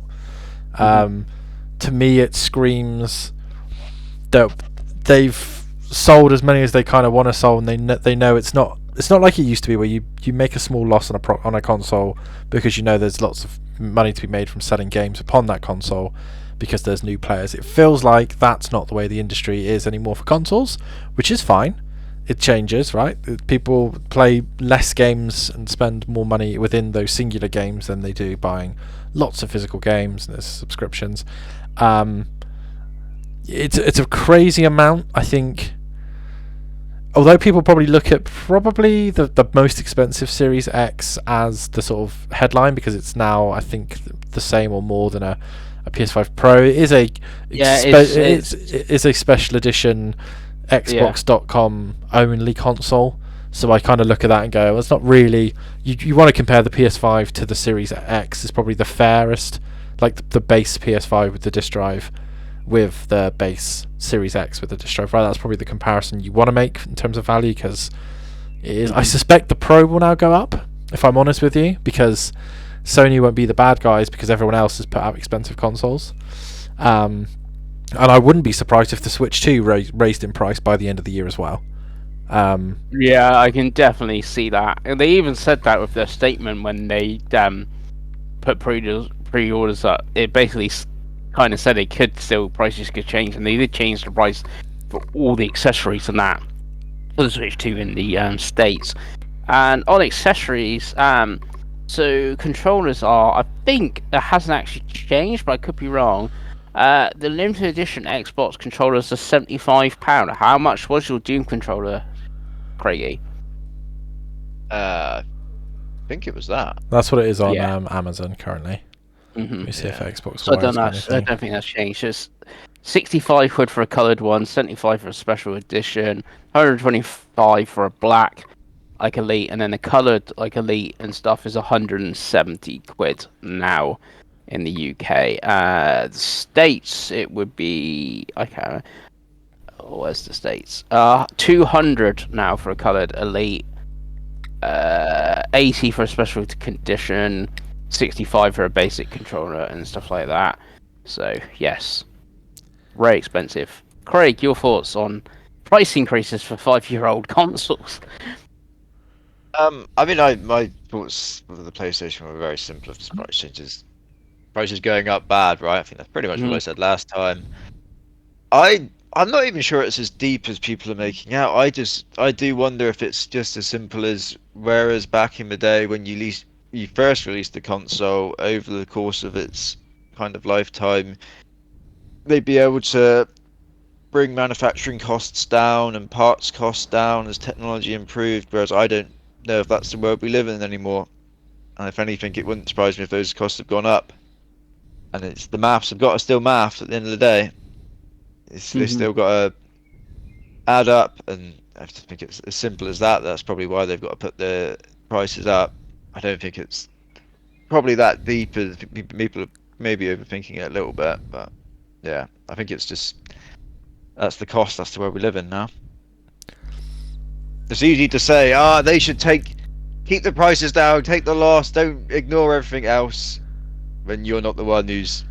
A: To me, it screams that they've sold as many as they kind of want to sell, and they know it's not like it used to be, where you make a small loss on a console because you know there's lots of money to be made from selling games upon that console because there's new players. It feels like that's not the way the industry is anymore for consoles, which is fine. It changes, right? People play less games and spend more money within those singular games than they do buying lots of physical games, and there's subscriptions. It's a crazy amount, I think. Although people probably look at the most expensive Series X as the sort of headline because it's now, I think, the same or more than a PS5 Pro. It is it's a special edition Xbox.com only console. So I kind of look at that and go, well, it's not really. You want to compare the PS5 to the Series X. Is probably the fairest, like the base PS5 with the disk drive with the base Series X with the disk drive. Right, that's probably the comparison you want to make in terms of value, because it is. I suspect the Pro will now go up, if I'm honest with you, because Sony won't be the bad guys because everyone else has put out expensive consoles. And I wouldn't be surprised if the Switch 2 raised in price by the end of the year as well.
B: Yeah, I can definitely see that. And they even said that with their statement when they put pre-orders up. It basically kind of said prices could change, and they did change the price for all the accessories and that for the Switch 2 in the States. And on accessories, so controllers are, I think it hasn't actually changed, but I could be wrong. The limited edition Xbox controllers are £75. How much was your Doom controller, Craigie?
C: I think it was that.
A: That's what it is on Amazon currently.
B: Mm-hmm.
A: Let me see if Xbox.
B: So I don't think that's changed. It's 65 quid for a coloured one, 75 for a special edition, 125 for a black like Elite, and then the coloured like Elite and stuff is 170 quid now in the UK. The States, it would be where's the States? 200 now for a coloured Elite, 80 for a special condition, 65 for a basic controller and stuff like that. So yes, very expensive. Craig, your thoughts on price increases for 5-year-old consoles?
C: I mean, my thoughts with the PlayStation were very simple. If price changes, prices going up bad, right? I think that's pretty much what I said last time. I'm not even sure it's as deep as people are making out. I do wonder if it's just as simple as whereas back in the day when you first released the console, over the course of its kind of lifetime, they'd be able to bring manufacturing costs down and parts costs down as technology improved, whereas I don't know if that's the world we live in anymore. And if anything, it wouldn't surprise me if those costs have gone up. And it's the maths have got to still math at the end of the day. They still got to add up, and I just think it's as simple as that. That's probably why they've got to put the prices up. I don't think it's probably that deep as people are maybe overthinking it a little bit, but yeah, I think it's just That's the cost. That's the world we live in now. It's easy to say, they should keep the prices down, take the loss, don't ignore everything else, when you're not the one who's,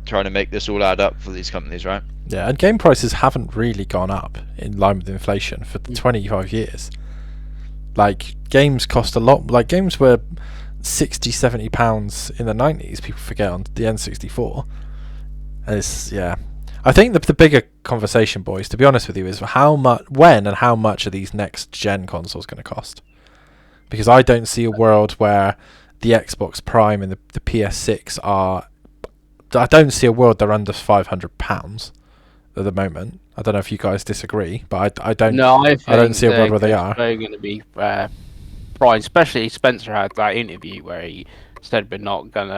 C: trying to make this all add up for these companies, right?
A: Yeah, and game prices haven't really gone up in line with inflation for 25 years. Like, games cost a lot. Like, games were 60, 70 pounds in the 90s, people forget, on the N64. And it's, yeah. I think the bigger conversation, boys, to be honest with you, is when and how much are these next gen consoles going to cost? Because I don't see a world where the Xbox Prime and the PS6 are... I don't see a world they're under £500 at the moment. I don't know if you guys disagree, but I don't.
B: No, I
A: don't see a world where they are.
B: They're going to be priced. Especially Spencer had that interview where he said we're not going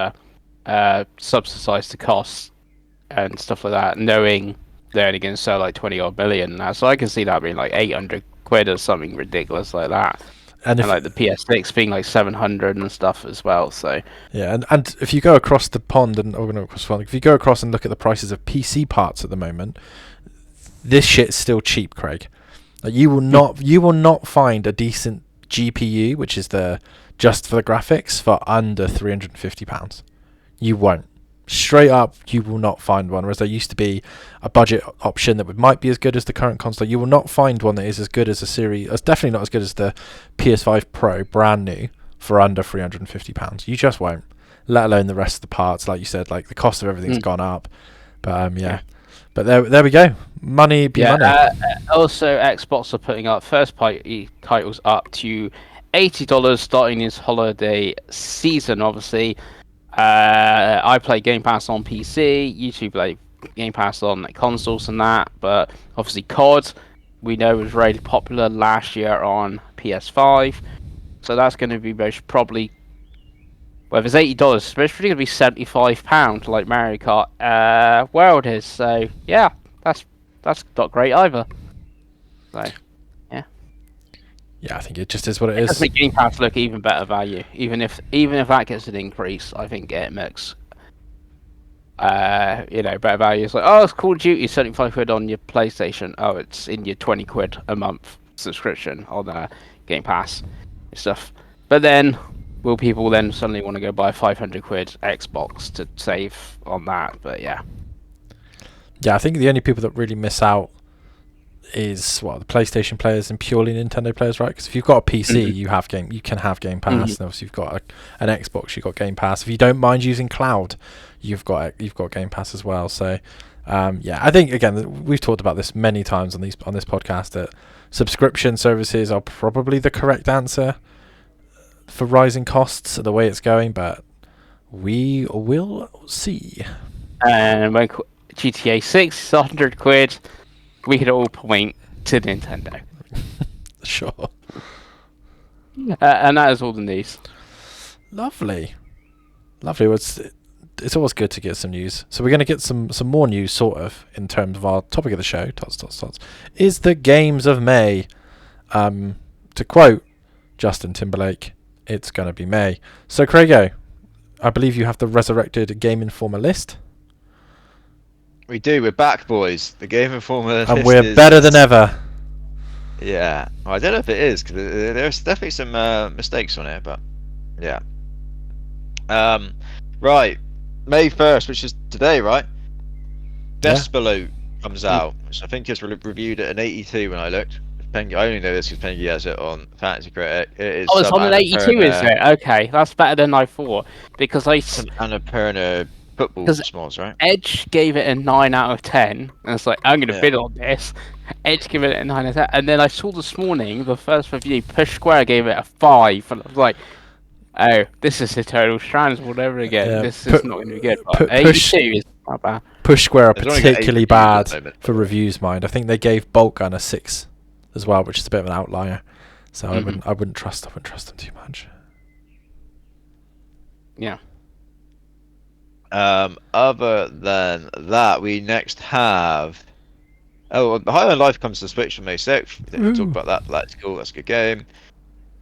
B: to subsidise the costs and stuff like that, knowing they're only going to sell like 20 odd million now. So I can see that being like 800 quid or something ridiculous like that. And like the PS6 being like 700 and stuff as well. So
A: yeah, and if you go across the pond if you go across and look at the prices of PC parts at the moment, this shit's still cheap, Craig. Like, you will not find a decent GPU, which is just for the graphics, for under £350. You won't. Straight up, you will not find one. Whereas there used to be a budget option that might be as good as the current console. You will not find one that is as good as definitely not as good as the PS5 Pro, brand new, for under £350. You just won't. Let alone the rest of the parts, like you said, like the cost of everything's gone up. But yeah. But there we go. Money be money.
B: Also, Xbox are putting up first-party titles up to $80 starting this holiday season. Obviously, I play Game Pass on PC. You two play Game Pass on consoles and that. But obviously, COD, we know, was really popular last year on PS5. So that's going to be most probably... Well, if it's $80, it's probably going to be £75 like Mario Kart World is. So, yeah, that's not great either. So, yeah.
A: Yeah, I think it just is what it is.
B: It does make Game Pass look even better value. Even if that gets an increase, I think it makes better value. It's like, oh, it's Call of Duty, 75 quid on your PlayStation. Oh, it's in your 20 quid a month subscription on Game Pass and stuff. But then, will people then suddenly want to go buy 500 quid Xbox to save on that? But yeah.
A: Yeah, I think the only people that really miss out is the PlayStation players and purely Nintendo players, right? Because if you've got a PC, you can have Game Pass, and obviously you've got an Xbox, you've got Game Pass. If you don't mind using cloud, you've got Game Pass as well. So, I think again we've talked about this many times on this podcast that subscription services are probably the correct answer for rising costs the way it's going, but we will see.
B: And when GTA 6 is 100 quid, we could all point to Nintendo.
A: Sure.
B: And that is all the news.
A: Lovely. Well, it's always good to get some news. So we're going to get some more news, sort of, in terms of our topic of the show. Is the games of May. To quote Justin Timberlake, it's going to be May. So, Craigo, I believe you have the resurrected Game Informer list.
C: We do. We're back, boys. The Game Informer list
A: and we're better than ever.
C: Yeah. Well, I don't know if it is, because there's definitely some mistakes on it, but yeah. Right. May 1st, which is today, right? Despaloot comes out, which I think is reviewed at an 82 when I looked. Pengi, I only know this because Pengi has it on Fantasy Critic. It is
B: it's on an 82, is it? Okay, that's better than I thought. Because
C: Annapurna football smalls, right?
B: Edge gave it a 9 out of 10, and it's like, I'm going to bid on this. Edge gave it a 9 out of 10, and then I saw this morning, the first review, Push Square gave it a 5, and I was like, oh, this is Eternal Strands all over again.
A: Yeah.
B: This is not going to be good. But 82 is not bad.
A: Push Square are particularly bad for reviews, mind. I think they gave Bolt Gun a 6 as well, which is a bit of an outlier. So I wouldn't trust them too much.
B: Yeah.
C: Other than that, we next have High on Life comes to Switch on May 6th. We didn't talk about that, but that's cool. That's a good game.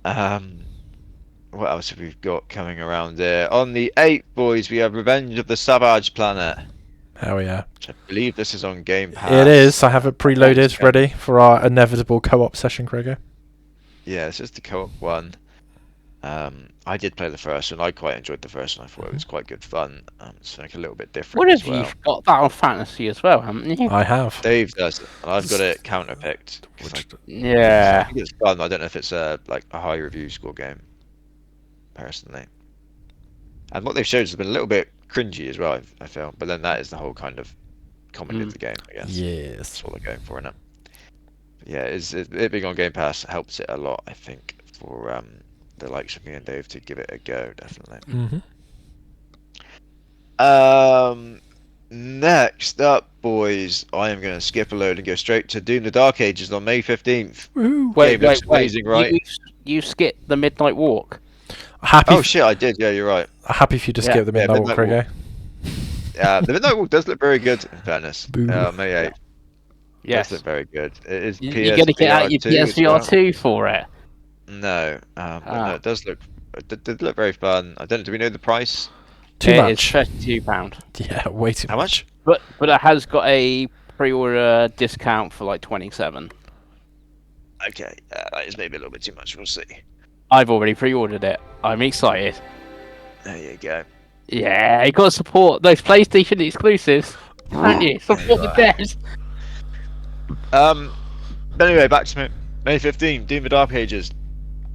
C: What else have we got coming around here? On the 8th, boys, we have Revenge of the Savage Planet.
A: Hell yeah.
C: Which I believe this is on Game Pass.
A: It is. I have it preloaded,
C: Gamescast.
A: ready for our inevitable co-op session, Gregor.
C: Yeah, this is the co-op one. I did play the first one. I quite enjoyed the first one. I thought it was quite good fun. It's like a little bit different
B: What
C: as
B: have
C: well.
B: you got that on fantasy as well, haven't you?
A: I have.
C: Dave does it, and I've got it counter-picked. 'Cause I
B: Yeah.
C: think it's fun. I don't know if it's a high review score game, personally. And what they've showed has been a little bit cringy as well, I feel. But then that is the whole kind of comedy of the game, I guess.
A: Yes.
C: That's what they're going for, isn't it? But yeah, it being on Game Pass helps it a lot, I think, for the likes of me and Dave to give it a go, definitely. Next up, boys, I am going to skip a load and go straight to Doom: The Dark Ages on May 15th.
B: Wait,
C: Game looks amazing, right?
B: You skipped the Midnight Walk.
A: Happy.
C: Oh shit, I did. Yeah, you're right.
A: Happy for you to skip the Midnight Walk, Gregor.
C: The Midnight Walk does look very good, in fairness.
A: Boo.
C: May 8th.
B: Yes.
C: Does look very good. It is
B: You're going to get out your PSVR 2 for it.
C: No, but no, it does look. It did look very fun. I don't. Do we know the price?
A: Too
B: It
A: much.
B: is £32.
A: Yeah, way too
C: How much?
B: But it has got a pre-order discount for like 27.
C: Okay, that is maybe a little bit too much. We'll see.
B: I've already pre-ordered it. I'm excited.
C: There you go.
B: Yeah, you got to support those PlayStation exclusives, haven't you? Support the devs.
C: But anyway, back to May 15th, Doom: The Dark Ages.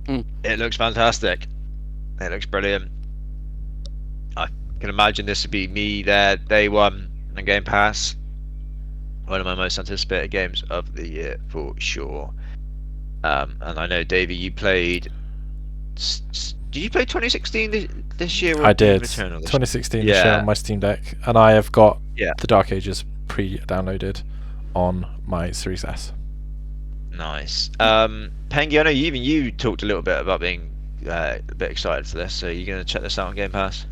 C: It looks fantastic. It looks brilliant. I can imagine this would be me there day one on Game Pass. One of my most anticipated games of the year for sure. And I know, Davey, you played. Did you play 2016 this year? Or
A: I did.
C: Doom Eternal this
A: 2016
C: year?
A: this year on my Steam Deck, and I have got
C: Yeah.
A: The Dark Ages pre-downloaded on my Series S.
C: Nice. Pengi, I know you talked a little bit about being a bit excited for this. So you're going to check this out on Game Pass?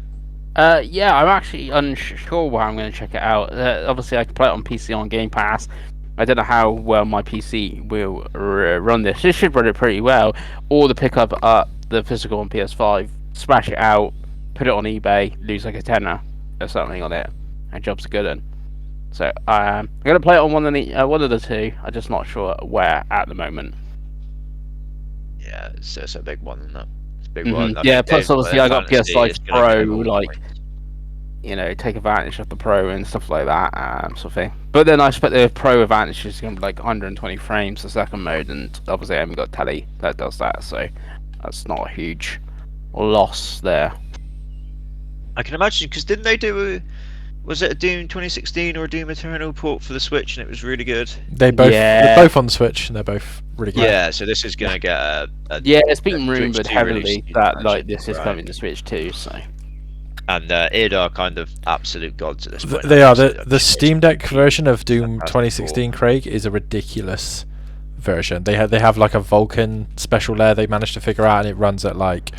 B: Yeah, I'm actually unsure where I'm going to check it out. Obviously, I can play it on PC on Game Pass. I don't know how well my PC will run this. It should run it pretty well. Or to pick up the physical on PS5, smash it out, put it on eBay, lose like a tenner or something on it, and job's a good one. So I'm going to play it on one of the two. I'm just not sure where at the moment.
C: Yeah, it's a big one, isn't it? It's a big one. I
B: Yeah,
C: think
B: plus
C: Dave
B: obviously I got
C: Fantasy
B: PS5
C: is gonna
B: Pro,
C: be
B: like, you know, take advantage of the Pro and stuff like that, sort of thing. But then I expect the Pro advantage is going to be like 120 frames the second mode, and obviously I haven't got telly that does that, so that's not a huge loss there.
C: I can imagine, because didn't they do was it a Doom 2016 or a Doom Eternal port for the Switch, and it was really good?
A: They're both on the Switch, and they're both really good.
C: Yeah, so this is going to get a
B: yeah, it's been
C: Switch
B: rumoured
C: 2
B: heavily
C: release,
B: that like this is
C: right.
B: coming to Switch 2, so.
C: And id are kind of absolute gods at this point.
A: They are.
C: So
A: The Steam Deck version of Doom
C: fantastic
A: 2016, Craig, is a ridiculous version. They have like a Vulkan special layer they managed to figure out, and it runs at like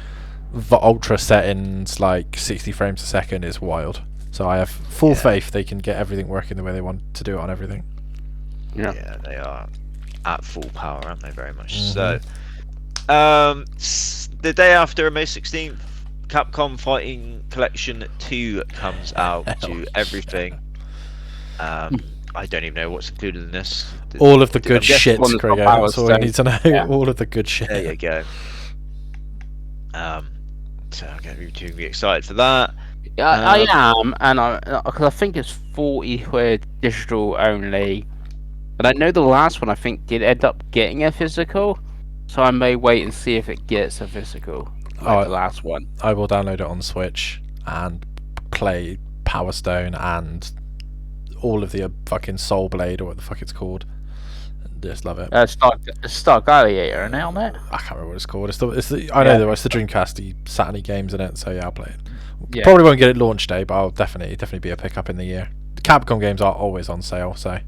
A: ultra settings, like 60 frames a second. It's wild. So I have full faith they can get everything working the way they want to do it on everything.
C: Yeah, they are at full power, aren't they? Very much so. The day after May 16th, Capcom Fighting Collection 2 comes out to everything. I don't even know what's included in this.
A: All of the good
B: guessing
A: shit,
B: one of the
A: Craig.
B: top
A: That's all I
B: hours,
A: need to know.
B: yeah.
A: All of the good shit.
C: There you go. So I'm going to be excited for that.
B: Yeah, I am, and because I think it's 40 quid digital only. But I know the last one I think did end up getting a physical, so I may wait and see if it gets a physical. Like the last one.
A: I will download it on Switch and play Power Stone and all of the fucking Soul Blade or what the fuck it's called. Just love it.
B: Star Gladiator, isn't it on it?
A: I can't remember what it's called. It's the I know it's the Dreamcast Saturn games in it, so yeah, I'll play it.
B: Yeah.
A: Probably won't get it launch day, but I'll definitely be a pickup in the year. The Capcom games are always on sale, so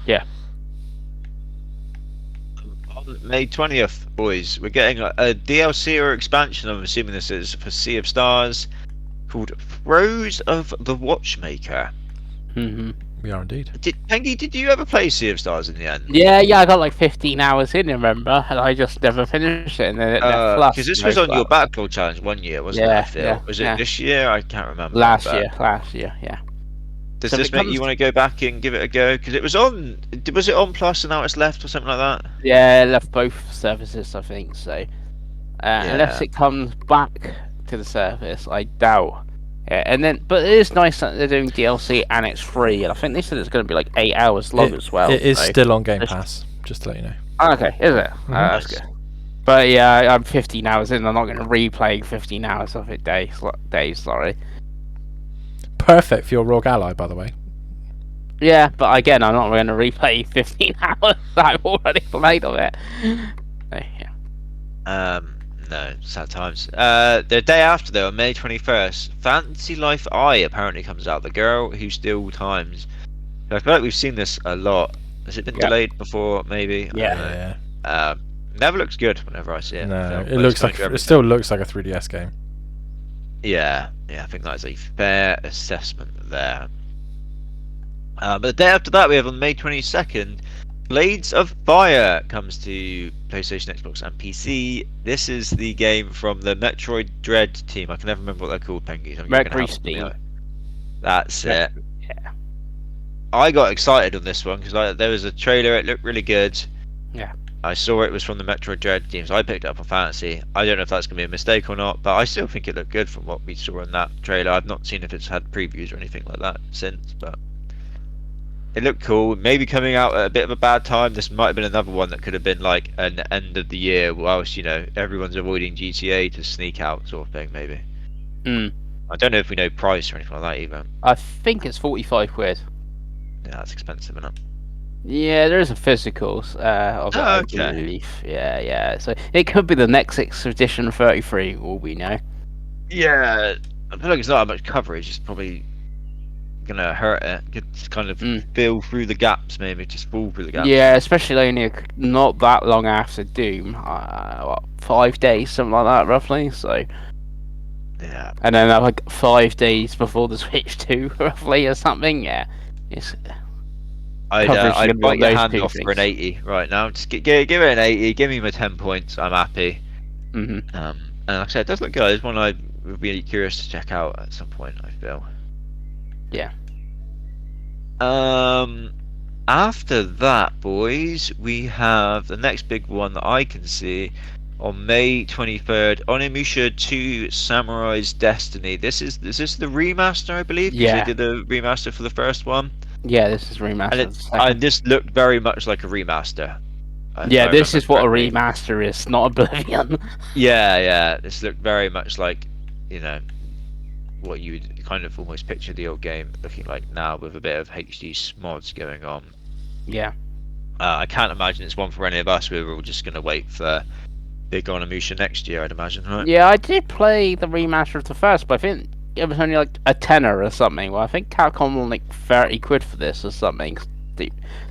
B: Yeah.
C: On May 20th, boys, we're getting a DLC or expansion, I'm assuming this is, for Sea of Stars, called Throes of the Watchmaker.
A: we are indeed.
C: Pengi, did you ever play Sea of Stars in the end?
B: Yeah, I got like 15 hours in, remember? And I just never finished it. And then
C: Because this was on your backlog challenge one year, wasn't it? I feel.
B: Yeah,
C: Was it this year? I can't remember.
B: Last year, yeah.
C: Does
B: So if
C: this
B: it
C: make
B: comes-
C: you want to go back and give it a go? Because it was on. Was it on Plus and now it's left or something like that?
B: Yeah, it left both services, I think. So unless
C: Yeah.
B: it comes back to the service, I doubt. Yeah, and then, but it is nice that they're doing DLC and it's free. And I think they said it's going to be like 8 hours long as well.
A: It is
B: so-
A: still on Game Pass, just to let you know.
B: Oh, okay, is it? That's
C: Nice.
B: good. But yeah, I'm 15 hours in. I'm not going to replay 15 hours of it days. Sorry.
A: Perfect for your Rogue Ally, by the way.
B: Yeah, but again, I'm not going to replay 15 hours I've already played of it. So, yeah.
C: No, sad times. The day after though, on May 21st, Fantasy Life I apparently comes out. The girl who steals times. I feel like we've seen this a lot. Has it been delayed before? Maybe. I don't know.
A: Yeah.
C: Never looks good whenever I see it.
A: No,
C: But
A: it looks
C: it's
A: like
C: coming to
A: it still looks like a 3DS game.
C: Yeah, I think that is a fair assessment there. But the day after that, we have on May 22nd, Blades of Fire comes to PlayStation, Xbox, and PC. This is the game from the Metroid Dread team. I can never remember what they're called, Pengi. So
B: Mercury Steam.
C: That's it.
B: Yeah.
C: I got excited on this one because there was a trailer. It looked really good.
B: Yeah.
C: I saw it was from the Metroid Dread team, so I picked it up on Fantasy. I don't know if that's going to be a mistake or not, but I still think it looked good from what we saw in that trailer. I've not seen if it's had previews or anything like that since, but it looked cool. Maybe coming out at a bit of a bad time. This might have been another one that could have been like an end of the year, whilst everyone's avoiding GTA to sneak out, sort of thing. Maybe. I don't know if we know price or anything like that either.
B: I think it's 45 quid.
C: Yeah, that's expensive enough.
B: Yeah, there is a physicals of it, I believe. Yeah. So it could be the Nexus Edition 33, all we know.
C: Yeah, I feel like it's not that much coverage. It's probably gonna hurt it. Just kind of fill through the gaps, maybe just fall through the gaps.
B: Yeah, especially only not that long after Doom. 5 days, something like that, roughly. So.
C: Yeah.
B: And then like 5 days before the Switch 2, roughly, or something. Yeah. It's.
C: I'd bite your hand off for an 80 right now. Just give it an 80. Give me my 10 points. I'm happy. And like I said, it does look good. It's one I would be curious to check out at some point, I feel.
B: Yeah.
C: After that, boys, we have the next big one that I can see on May 23rd. Onimusha 2 Samurai's Destiny. Is this the remaster, I believe?
B: Yeah.
C: They did a remaster for the first one.
B: Yeah, this is remastered.
C: And this looked very much like a remaster.
B: Yeah, this is what a remaster is, not Oblivion.
C: Yeah. This looked very much like, what you would kind of almost picture the old game looking like now, with a bit of HD mods going on.
B: Yeah.
C: I can't imagine it's one for any of us. We're all just going to wait for big Onimusha next year, I'd imagine, right?
B: Yeah, I did play the remaster of the first, but I think it was only like a tenner or something. Well, I think Capcom will like 30 quid for this or something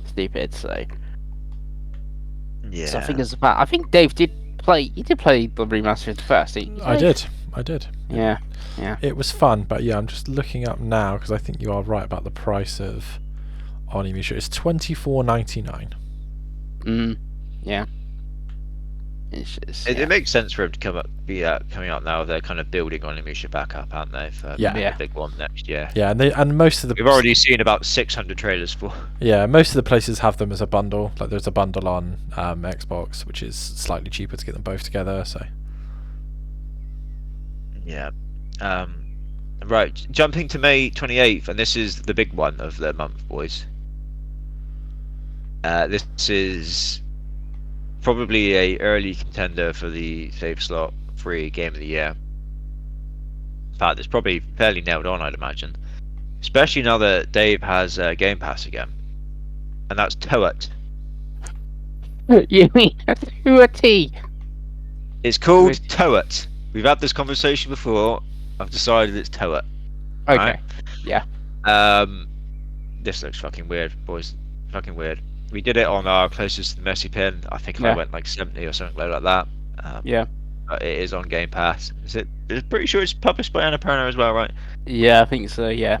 B: stupid. So
C: Yeah.
B: So I think it's about. I think Dave did play. He did play the remaster of the first.
A: I did.
B: Yeah.
A: It was fun, but yeah, I'm just looking up now because I think you are right about the price of Onimusha. It's $24.99.
B: Yeah.
C: It makes sense for him to coming out now. They're kind of building Onimusha back up, aren't they? For the big one next year.
A: Yeah, and most of the
C: we've already seen about 600 trailers for.
A: Yeah, most of the places have them as a bundle. Like there's a bundle on Xbox, which is slightly cheaper to get them both together. So.
C: Yeah. Right, jumping to May 28th, and this is the big one of the month, boys. This is probably a early contender for the Save Slot 3 Game of the Year. In fact, it's probably fairly nailed on, I'd imagine. Especially now that Dave has Game Pass again. And that's Toet.
B: You mean Toet?
C: It's called Toet. We've had this conversation before. I've decided it's Toet.
B: Okay.
C: Right?
B: Yeah.
C: This looks fucking weird, boys. Fucking weird. We did it on our closest to the Messi pin. I think I went like 70 or something like that.
B: Yeah.
C: But it is on Game Pass. It's pretty sure it's published by Annapurna as well, right?
B: Yeah, I think so. Yeah.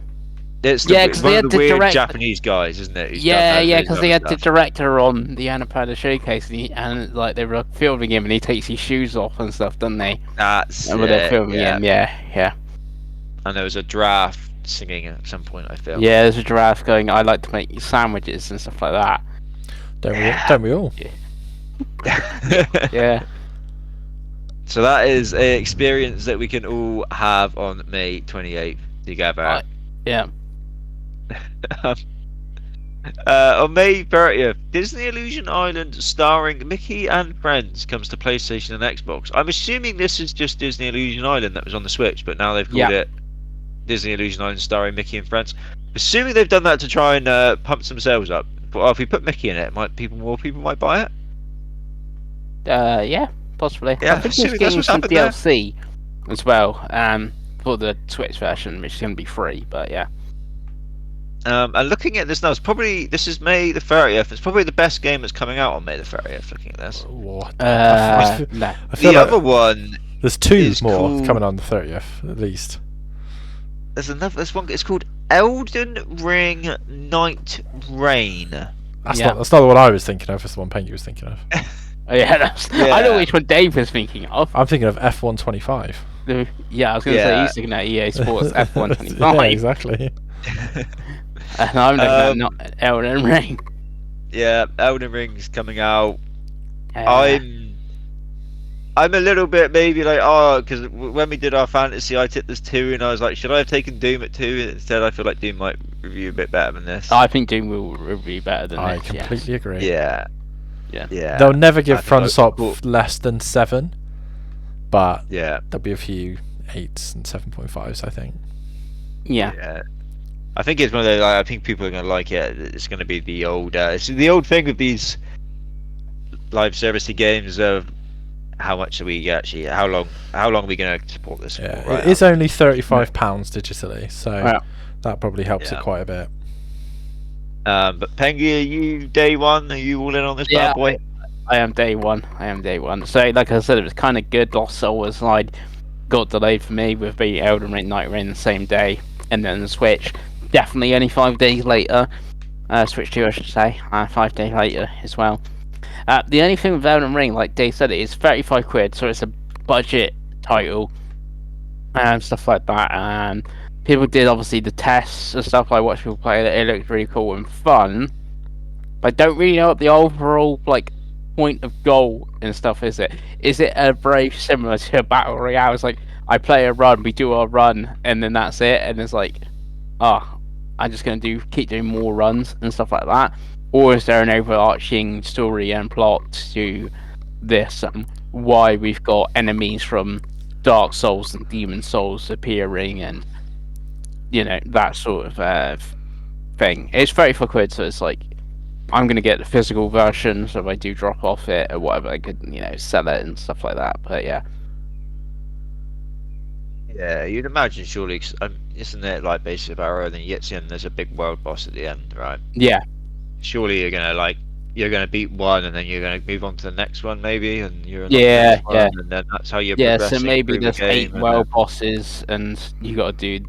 C: It's
B: one
C: they had the weird Japanese guys, isn't it?
B: Yeah, because they had the director on the Annapurna showcase, and like they were filming him, and he takes his shoes off and stuff, doesn't they?
C: That's
B: and they're filming him. Yeah.
C: And there was a draft singing at some point. I feel.
B: Yeah, there's a giraffe going, I like to make sandwiches and stuff like that.
A: Don't we all?
B: Yeah.
C: So that is a experience that we can all have on May 28th together.
B: Yeah.
C: On May 30th, Disney Illusion Island starring Mickey and Friends comes to PlayStation and Xbox. I'm assuming this is just Disney Illusion Island that was on the Switch, but now they've called it Disney Illusion Island starring Mickey and Friends. Assuming they've done that to try and pump some sales up. But if we put Mickey in it, more people might buy it.
B: Yeah, possibly.
C: Yeah,
B: I think
C: assuming
B: there's
C: that's
B: getting
C: what's
B: some
C: happened there.
B: DLC as well, for the Switch version, which is going to be free. But yeah.
C: And looking at this now, this is May the 30th. It's probably the best game that's coming out on May the 30th. Looking at this,
A: What?
B: No.
A: I feel
C: the
A: like
C: other one.
A: there's two
C: is
A: more
C: called-
A: coming on the 30th at least.
C: There's another. There's one. It's called Elden Ring Night Rain.
A: That's
B: Yeah.
A: not the one I was thinking of. It's the one Pengi was thinking of.
B: Oh, yeah, I know which one Dave was thinking of.
A: I'm thinking of F125.
B: Yeah, I was going to say he's looking at EA Sports F125.
A: Yeah, exactly.
B: And I'm looking at not Elden Ring.
C: Yeah, Elden Ring's coming out.
B: Uh,
C: I'm a little bit maybe like because when we did our fantasy, I took this 2 and I was like, should I have taken Doom at 2? Instead, I feel like Doom might review a bit better than this.
B: I think Doom will be better than
A: I
B: this.
A: completely agree.
C: Yeah.
B: Yeah.
C: Yeah.
A: They'll never give
C: I think
A: FromSoft less than 7, but
C: Yeah.
A: there'll be a few 8s and 7.5s, I think.
B: Yeah.
C: Yeah. I think it's one of those. I think people are going to like it. It's going to be the old. It's the old thing with these live servicey games of how much are we actually? How long are we going to support this?
A: Yeah,
C: for right
A: it is
C: now?
A: only £35 digitally, so
B: Yeah.
A: that probably helps
C: Yeah.
A: it quite a bit.
C: But Pengi, are you day one? Are you all in on this bad boy?
B: I am day one. So, like I said, it was kind of good. Lost Soul Aside got delayed for me with being Elden Ring Night Rain the same day, and then the Switch definitely only 5 days later. Switch 2, I should say, 5 days later as well. The only thing with Elden Ring, like Dave said, it is 35 quid, so it's a budget title and stuff like that. And people did obviously the tests and stuff. I watched people play it. It looked really cool and fun. But I don't really know what the overall point of goal and stuff is. Is it very similar to a battle royale? It's like I play a run, we do our run, and then that's it. And it's like, I'm just gonna keep doing more runs and stuff like that. Or is there an overarching story and plot to this? Why we've got enemies from Dark Souls and Demon Souls appearing, and that sort of thing. It's 34 quid, so it's like I'm gonna get the physical version. So if I do drop off it or whatever, I could sell it and stuff like that. But yeah.
C: Yeah, you'd imagine surely, isn't it like basically Barrow? And then you get to the end, there's a big world boss at the end, right?
B: Yeah.
C: Surely you're gonna beat one, and then you're gonna move on to the next one, maybe, and you're on
B: Yeah,
C: the next one,
B: yeah.
C: and then that's how you're
B: Yeah, so
C: progressing
B: maybe
C: through the
B: there's 8
C: game, and
B: world
C: then-
B: bosses, and you got to do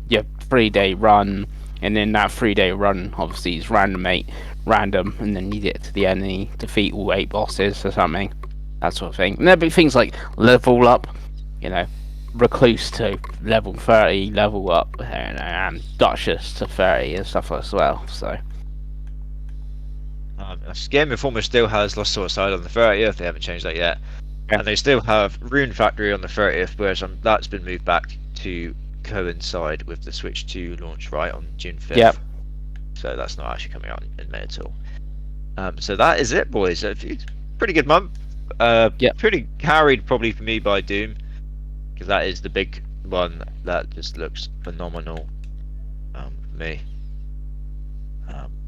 B: your 3-day run, and then that 3-day run obviously is random, and then you get to the end and you defeat all 8 bosses or something, that sort of thing. And there'll be things like level up, Recluse to level 30, level up, and Duchess to 30 and stuff as well. So
C: Game Informer still has Lost Soul Aside on the 30th. They haven't changed that yet,
B: Yeah.
C: and they still have Rune Factory on the 30th, whereas that's been moved back to coincide with the Switch 2 launch, right, on June 5th.
B: Yep.
C: So that's not actually coming out in May at all. So that is it, boys. Pretty good month.
B: Yep.
C: Pretty carried probably for me by Doom, because that is the big one that just looks phenomenal for me.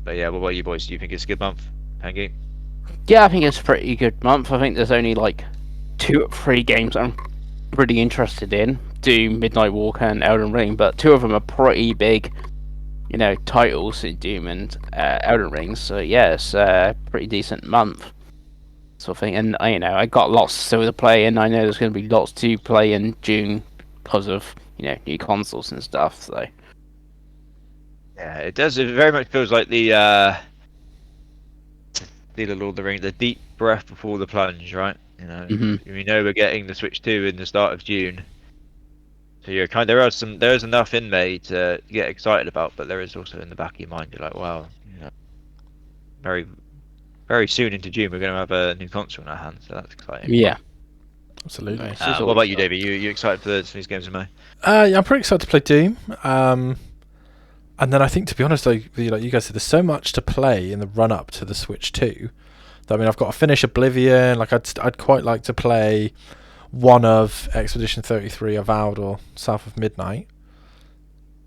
C: But yeah, what about you boys? Do you think it's a good month, Pengi?
B: yeah, I think it's a pretty good month. I think there's only 2 or 3 games I'm pretty interested in. Doom, Midnight Walker, and Elden Ring, but 2 of them are pretty big, titles in Doom and Elden Ring. So yeah, it's a pretty decent month, sort of thing. And I got lots still to play, and I know there's going to be lots to play in June because of new consoles and stuff. So
C: Yeah, it does. It very much feels like the Lord of the Rings, the deep breath before the plunge, right?
B: Mhm.
C: We know we're getting the Switch 2 in the start of June. So you're there is enough in May to get excited about, but there is also in the back of your mind, you're like, wow, very, very soon into June, we're going to have a new console in our hands, so that's exciting.
B: Yeah.
A: Absolutely.
B: Nice.
C: What about you, David? You excited for these games in May?
A: Yeah, I'm pretty excited to play Doom. And then I think, to be honest, like you guys said, there's so much to play in the run up to the Switch 2. I mean, I've got to finish Oblivion. Like, I'd quite like to play one of Expedition 33, Avowed, or South of Midnight.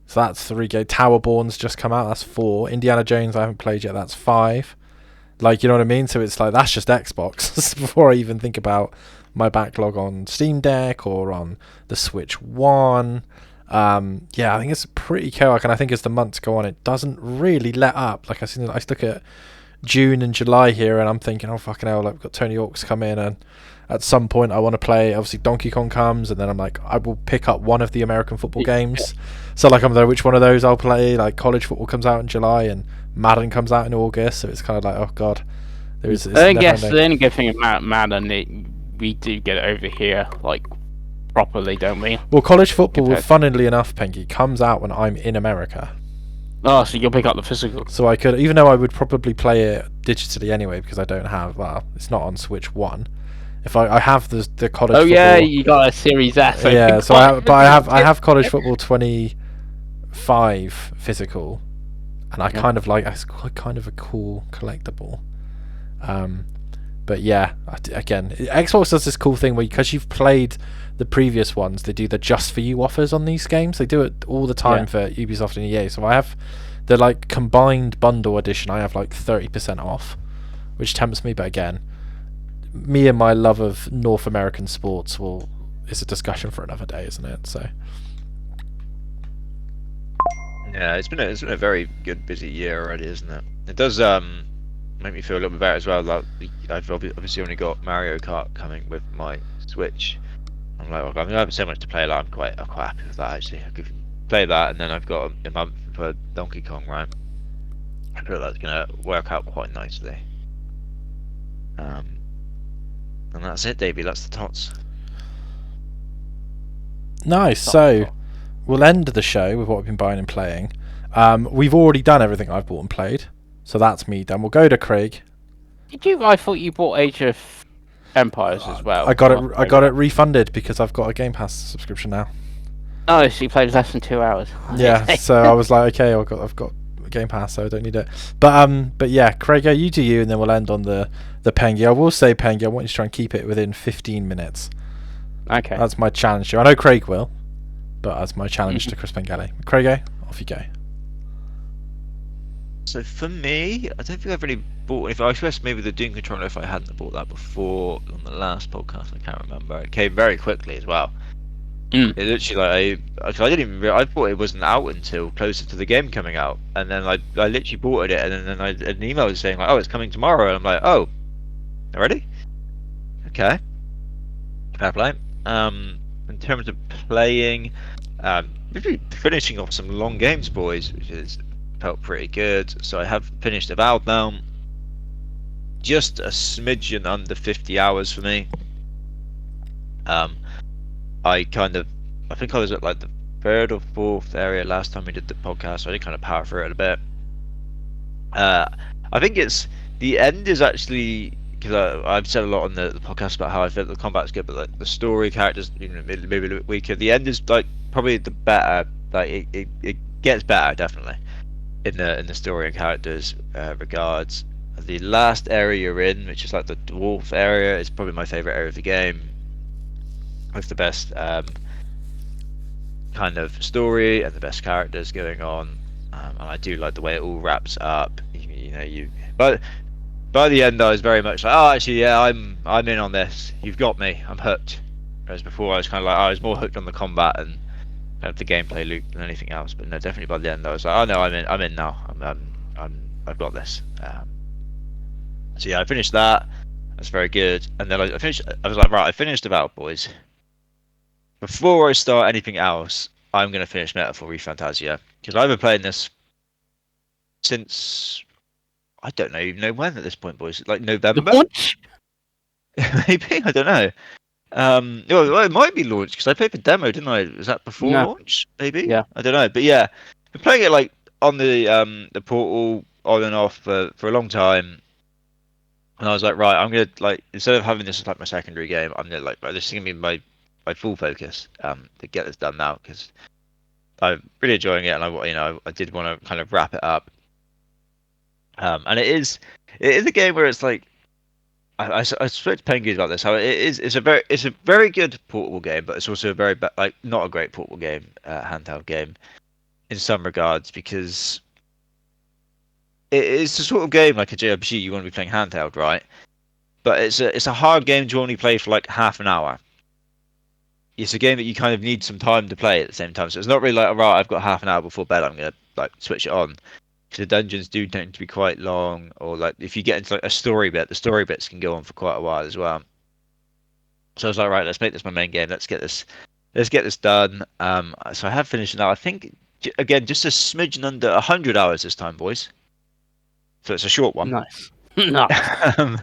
A: So that's 3 games. Towerborn's just come out. That's 4. Indiana Jones I haven't played yet. That's 5. Like, you know what I mean? So it's like, that's just Xbox before I even think about my backlog on Steam Deck or on the Switch 1. Yeah, I think it's pretty chaotic, and I think as the months go on, it doesn't really let up. Like, I look at June and July here, and I'm thinking, oh fucking hell, like, we've got Tony Hawk's come in, and at some point I want to play. Obviously, Donkey Kong comes, and then I'm like, I will pick up one of the American football games. So like, I'm there, which one of those I'll play? Like, college football comes out in July, and Madden comes out in August, so it's kind of like, oh god.
B: I guess the only good thing about Madden, we do get it over here, like, properly, don't we?
A: Well, college football, funnily enough, Pengi, comes out when I'm in America.
B: Oh, so you'll pick up the physical.
A: So I could, even though I would probably play it digitally anyway, because I don't have, well, it's not on Switch 1. If I have the college football...
B: Oh yeah, you got a Series S.
A: Yeah, so I have college football 25 physical, and I kind of like, it's kind of a cool collectible. But yeah, again, Xbox does this cool thing where, because you've played the previous ones, they do the just for you offers on these games. They do it all the time for Ubisoft and EA. So I have the like combined bundle edition. I have like 30% off, which tempts me. But again, me and my love of North American sports is a discussion for another day, isn't it? So
C: yeah, it's been a very good, busy year already, isn't it? It does make me feel a little bit better as well. Like, I've obviously only got Mario Kart coming with my Switch. I'm like, well, I mean, I have so much to play. Like, I'm quite happy with that actually. I could play that, and then I've got a month for Donkey Kong, right? I feel that's gonna work out quite nicely. And that's it, Davey. That's the tots.
A: Nice. So we'll end the show with what we've been buying and playing. We've already done everything I've bought and played, so that's me done. We'll go to Craig.
B: Did you? I thought you bought Age of Empires as well.
A: I got it refunded because I've got a Game Pass subscription now.
B: Oh, so you played less than 2 hours.
A: Yeah, so I was like, okay, I've got Game Pass, so I don't need it. But yeah, Craig, you do you, and then we'll end on the Pengi. I will say, Pengi, I want you to try and keep it within 15 minutes.
B: Okay.
A: That's my challenge to you. I know Craig will, but that's my challenge to Chris Pengelly. Craig, off you go.
C: So for me, I don't think I've really bought. If I guess maybe the Doom controller, if I hadn't bought that before on the last podcast, I can't remember. It came very quickly as well. It literally, I didn't even. I thought it wasn't out until closer to the game coming out, and then I literally bought it, and then an email was saying like, oh, it's coming tomorrow, and I'm like, oh, already? Okay. Fair play. In terms of playing, we've been finishing off some long games, boys, which has felt pretty good. So I have finished Avowed now. Just a smidgen under 50 hours for me. I think I was at like the 3rd or 4th area last time we did the podcast, so I did kind of power through it a bit. I think the end is actually, because I've said a lot on the podcast about how I feel the combat's good, but like the story, characters, maybe a little bit weaker. The end is like probably the better. Like it gets better definitely in the story and characters regards. The last area you're in, which is like the dwarf area, is probably my favorite area of the game. With the best kind of story and the best characters going on, and I do like the way it all wraps up. But by the end, I was very much like, oh, actually, yeah, I'm in on this. You've got me. I'm hooked. Whereas before, I was kind of like, I was more hooked on the combat and kind of the gameplay loop than anything else. But no, definitely by the end, I was like, oh no, I'm in now. I've got this. So yeah, I finished that. That's very good. And then I finished. I was like, right, I finished Avowed, boys. Before I start anything else, I'm going to finish Metaphor Refantasia, because I've been playing this since, I don't even know when at this point, boys. Like November?
B: Launch?
C: Maybe? I don't know. Well, it might be launched because I played the demo, didn't I? Was that before
B: No.
C: launch? Maybe.
B: Yeah.
C: I don't know, but yeah, been playing it like on the portal on and off for a long time, and I was like, right, I'm gonna like instead of having this as like my secondary game, I'm gonna like right, this is gonna be my full focus to get this done now because I'm really enjoying it, and I did want to kind of wrap it up. And it is a game where it's like. I spoke to Pengi about this. How it's a very good portable game, but it's also a very like not a great portable game, handheld game in some regards because it's the sort of game like a JRPG you want to be playing handheld, right? But it's a hard game to only play for like half an hour. It's a game that you kind of need some time to play at the same time. So it's not really like, right, I've got half an hour before bed, I'm gonna like switch it on. The dungeons do tend to be quite long, or like if you get into like a story bit, the story bits can go on for quite a while as well. So I was like, right, let's make this my main game. Let's get this done. So I have finished it now. I think again, just a smidgen under 100 hours this time, boys. So it's a short one.
B: Nice. Nice.
C: um,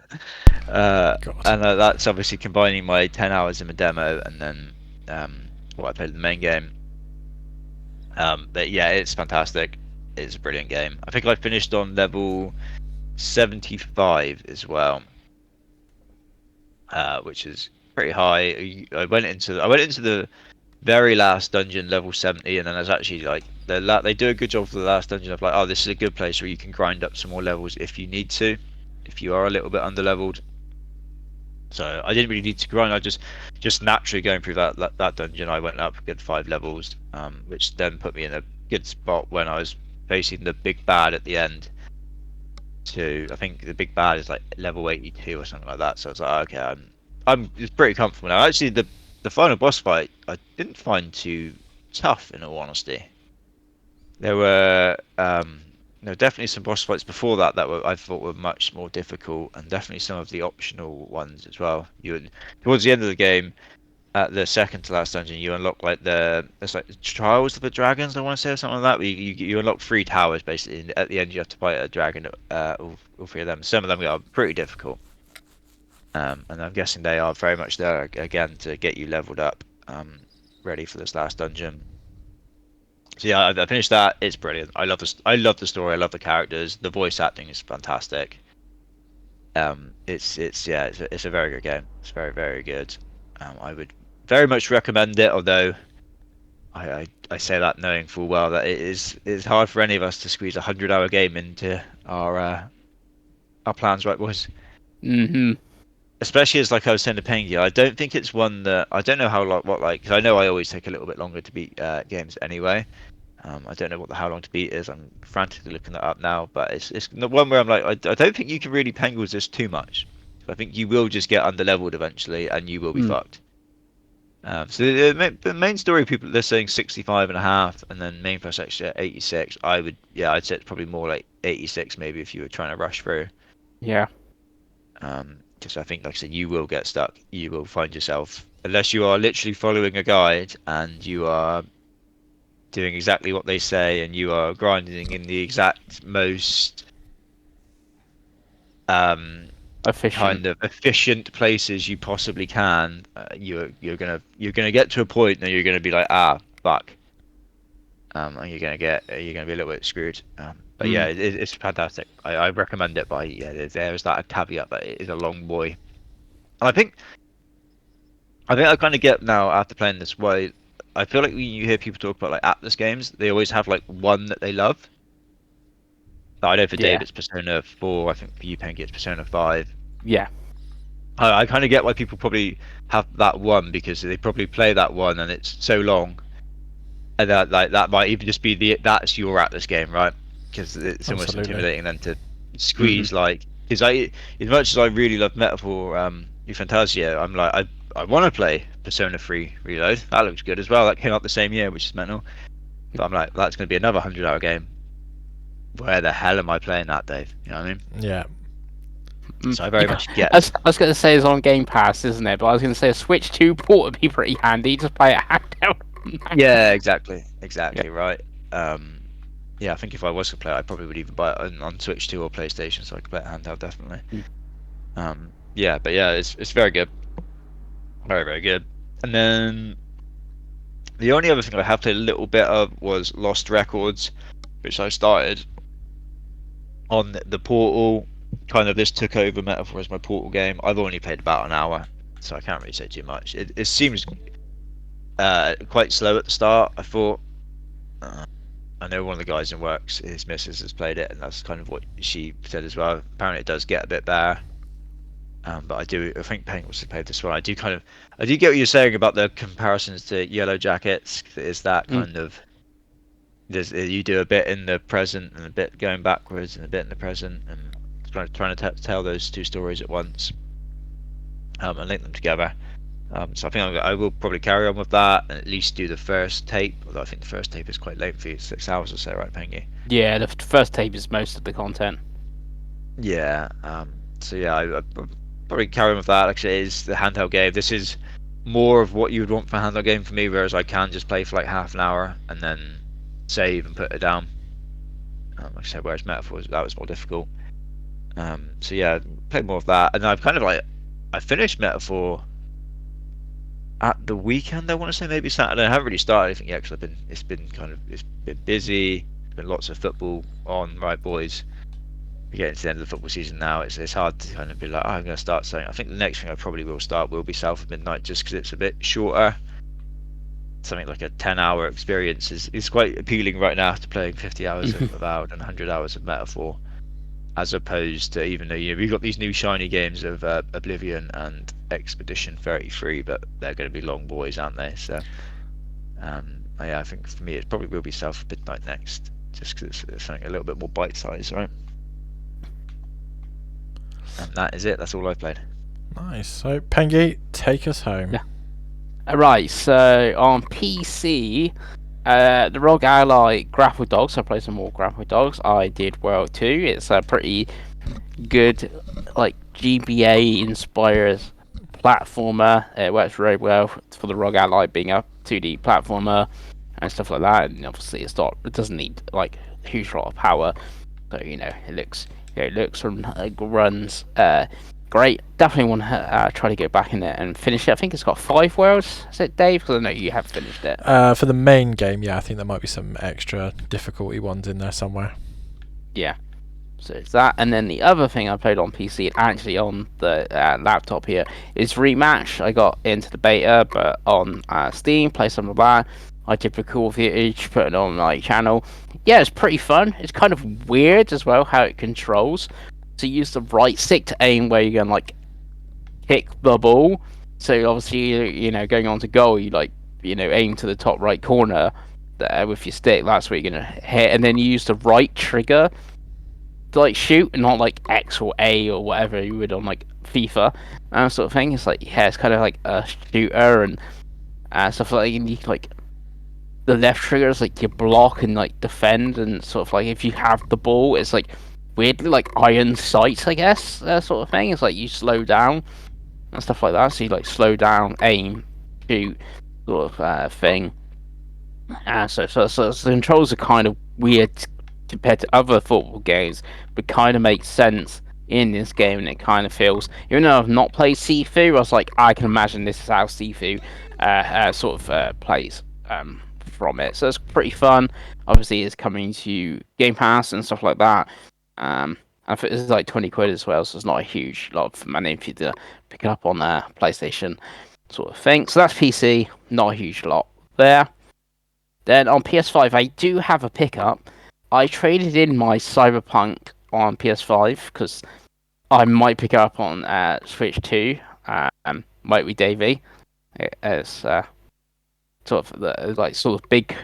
A: God.
C: and that's obviously combining my 10 hours in the demo and then what I played in the main game. But yeah, it's fantastic. It's a brilliant game. I think I finished on level 75 as well, which is pretty high. I went into the very last dungeon, level 70, and then there's actually like they do a good job for the last dungeon of like, oh, this is a good place where you can grind up some more levels if you need to, if you are a little bit underleveled. So I didn't really need to grind. I just naturally going through that dungeon, I went up a good 5 levels, which then put me in a good spot when I was facing the big bad at the end. I think the big bad is like level 82 or something like that. So it's like, okay, I'm it's pretty comfortable now. Actually, the final boss fight I didn't find too tough, in all honesty. There were definitely some boss fights before that I thought were much more difficult, and definitely some of the optional ones as well. Towards the end of the game, at the second to last dungeon, you unlock like there's like trials of the dragons, I want to say, or something like that. Where you unlock 3 towers basically, and at the end you have to fight a dragon. All 3 of them. Some of them are pretty difficult, and I'm guessing they are very much there again to get you leveled up, ready for this last dungeon. So yeah, I finished that. It's brilliant. I love I love the story. I love the characters. The voice acting is fantastic. It's a very good game. It's very, very good. I would very much recommend it. Although I say that knowing full well that it's hard for any of us to squeeze a 100-hour game into our plans, right, boys?
B: Mm-hmm.
C: Especially as like I was saying to Pengi, I don't think it's one that I don't know how long because I know I always take a little bit longer to beat games anyway. I don't know how long to beat is. I'm frantically looking that up now, but it's the one where I'm like, I don't think you can really Pengles this too much. I think you will just get underleveled eventually, and you will be fucked. So the main story, people they're saying 65 and a half, and then main plus extra 86. I'd say it's probably more like 86 maybe if you were trying to rush through.
B: Yeah.
C: Because I think, like I said, you will get stuck. You will find yourself, unless you are literally following a guide and you are doing exactly what they say and you are grinding in the exact most kind of efficient places you possibly can. You're gonna get to a point and you're gonna be like, fuck, and you're gonna be a little bit screwed. But yeah, it's fantastic. I recommend it. But yeah, there's that caveat that it is a long boy. And I think I kind of get now after playing this why I feel like when you hear people talk about like Atlas games, they always have like one that they love. I know for Dave it's Persona 4. I think for you, Pengi, it's Persona 5.
B: Yeah.
C: I kind of get why people probably have that one because they probably play that one and it's so long, and that might even just be that's your Atlas game, right? Because it's almost intimidating then to squeeze because as much as I really love Metaphor Fantasia, I'm like I want to play Persona 3 Reload. That looks good as well. That came out the same year, which is mental. But I'm like, that's going to be another 100-hour game. Where the hell am I playing that, Dave? You know what I mean?
A: Yeah.
C: So I very much get.
B: I was going to say it's on Game Pass, isn't it? But I was going to say a Switch 2 port would be pretty handy. Just play it handheld.
C: Yeah, exactly, right. Yeah, I think if I was to play it, I probably would even buy it on Switch 2 or PlayStation, so I could play it handheld definitely. Yeah, but yeah, it's very good. Very, very good. And then the only other thing I have played a little bit of was Lost Records, which I started on the Portal. Kind of this took over Metaphor as my Portal game. I've only played about an hour, so I can't really say too much. It seems quite slow at the start. I thought. I know one of the guys in works, his missus has played it, and that's kind of what she said as well. Apparently, it does get a bit better. But I think Pengi wants to play this one. I do get what you're saying about the comparisons to Yellow Jackets. Is that kind of you do a bit in the present and a bit going backwards and a bit in the present, and trying to tell those two stories at once, and link them together. So I think I will probably carry on with that and at least do the first tape. Although I think the first tape is quite lengthy, 6 hours or so, right, Pengi?
B: Yeah, the first tape is most of the content.
C: Yeah. So yeah, I probably carry on with that. Actually, it is the handheld game. This is more of what you would want for a handheld game for me, whereas I can just play for like half an hour and then save and put it down. Like I said, whereas Metaphor that was more difficult. So yeah, played more of that, and I've kind of I finished Metaphor at the weekend. I want to say maybe Saturday. I haven't really started anything yet because it's been busy. There's been lots of football on, right, boys? We're getting to the end of the football season now. It's hard to kind of be like, I'm going to start something. I think the next thing I probably will start will be South of Midnight, just because it's a bit shorter. Something like a 10-hour experience is quite appealing right now, after playing 50 hours of Avowed and 100 hours of Metaphor, as opposed to, even though we've got these new shiny games of Oblivion and Expedition 33, but they're going to be long boys, aren't they? So yeah, I think for me it probably will be South of Midnight next, just because it's something a little bit more bite-sized, right? And that is it. That's all I've played.
A: Nice. So, Pengi, take us home.
B: Yeah. Alright, so on PC, the Rogue Ally Grapple Dogs, I played some more Grapple Dogs. I did well too. It's a pretty good, like, GBA inspired platformer. It works very well for the Rogue Ally being a 2D platformer and stuff like that. And obviously, it doesn't need like a huge lot of power, so it looks and runs great. Definitely want to try to get back in it and finish it. I think it's got 5 worlds. Is it, Dave? Because I know you have finished it.
A: For the main game, yeah, I think there might be some extra difficulty ones in there somewhere.
B: Yeah. So it's that, and then the other thing I played on PC, actually on the laptop here, is Rematch. I got into the beta, but on Steam, play some of that. I did record footage, put it on my channel. Yeah, it's pretty fun. It's kind of weird as well how it controls. So you use the right stick to aim where you're gonna like kick the ball. So obviously, going on to goal, you aim to the top right corner there with your stick. That's where you're gonna hit, and then you use the right trigger to like shoot, and not like X or A or whatever you would on like FIFA sort of thing. It's like, yeah, it's kind of like a shooter and stuff like that. You need like the left trigger is like you block and like defend, and sort of like if you have the ball, it's like weirdly like iron sights, I guess, sort of thing. It's like you slow down and stuff like that. So you like slow down, aim, shoot, sort of thing. So the controls are kind of weird compared to other football games, but kind of makes sense in this game, and it kind of feels, even though I've not played Sifu, I was like, I can imagine this is how Sifu sort of plays from it. So it's pretty fun. Obviously, it's coming to Game Pass and stuff like that. I think it's like 20 quid as well, so it's not a huge lot of money if you to pick it up on PlayStation sort of thing. So that's PC, not a huge lot there. Then on PS5, I do have a pickup. I traded in my Cyberpunk on PS5 because I might pick it up on Switch 2. Might be Davey. It's sort of big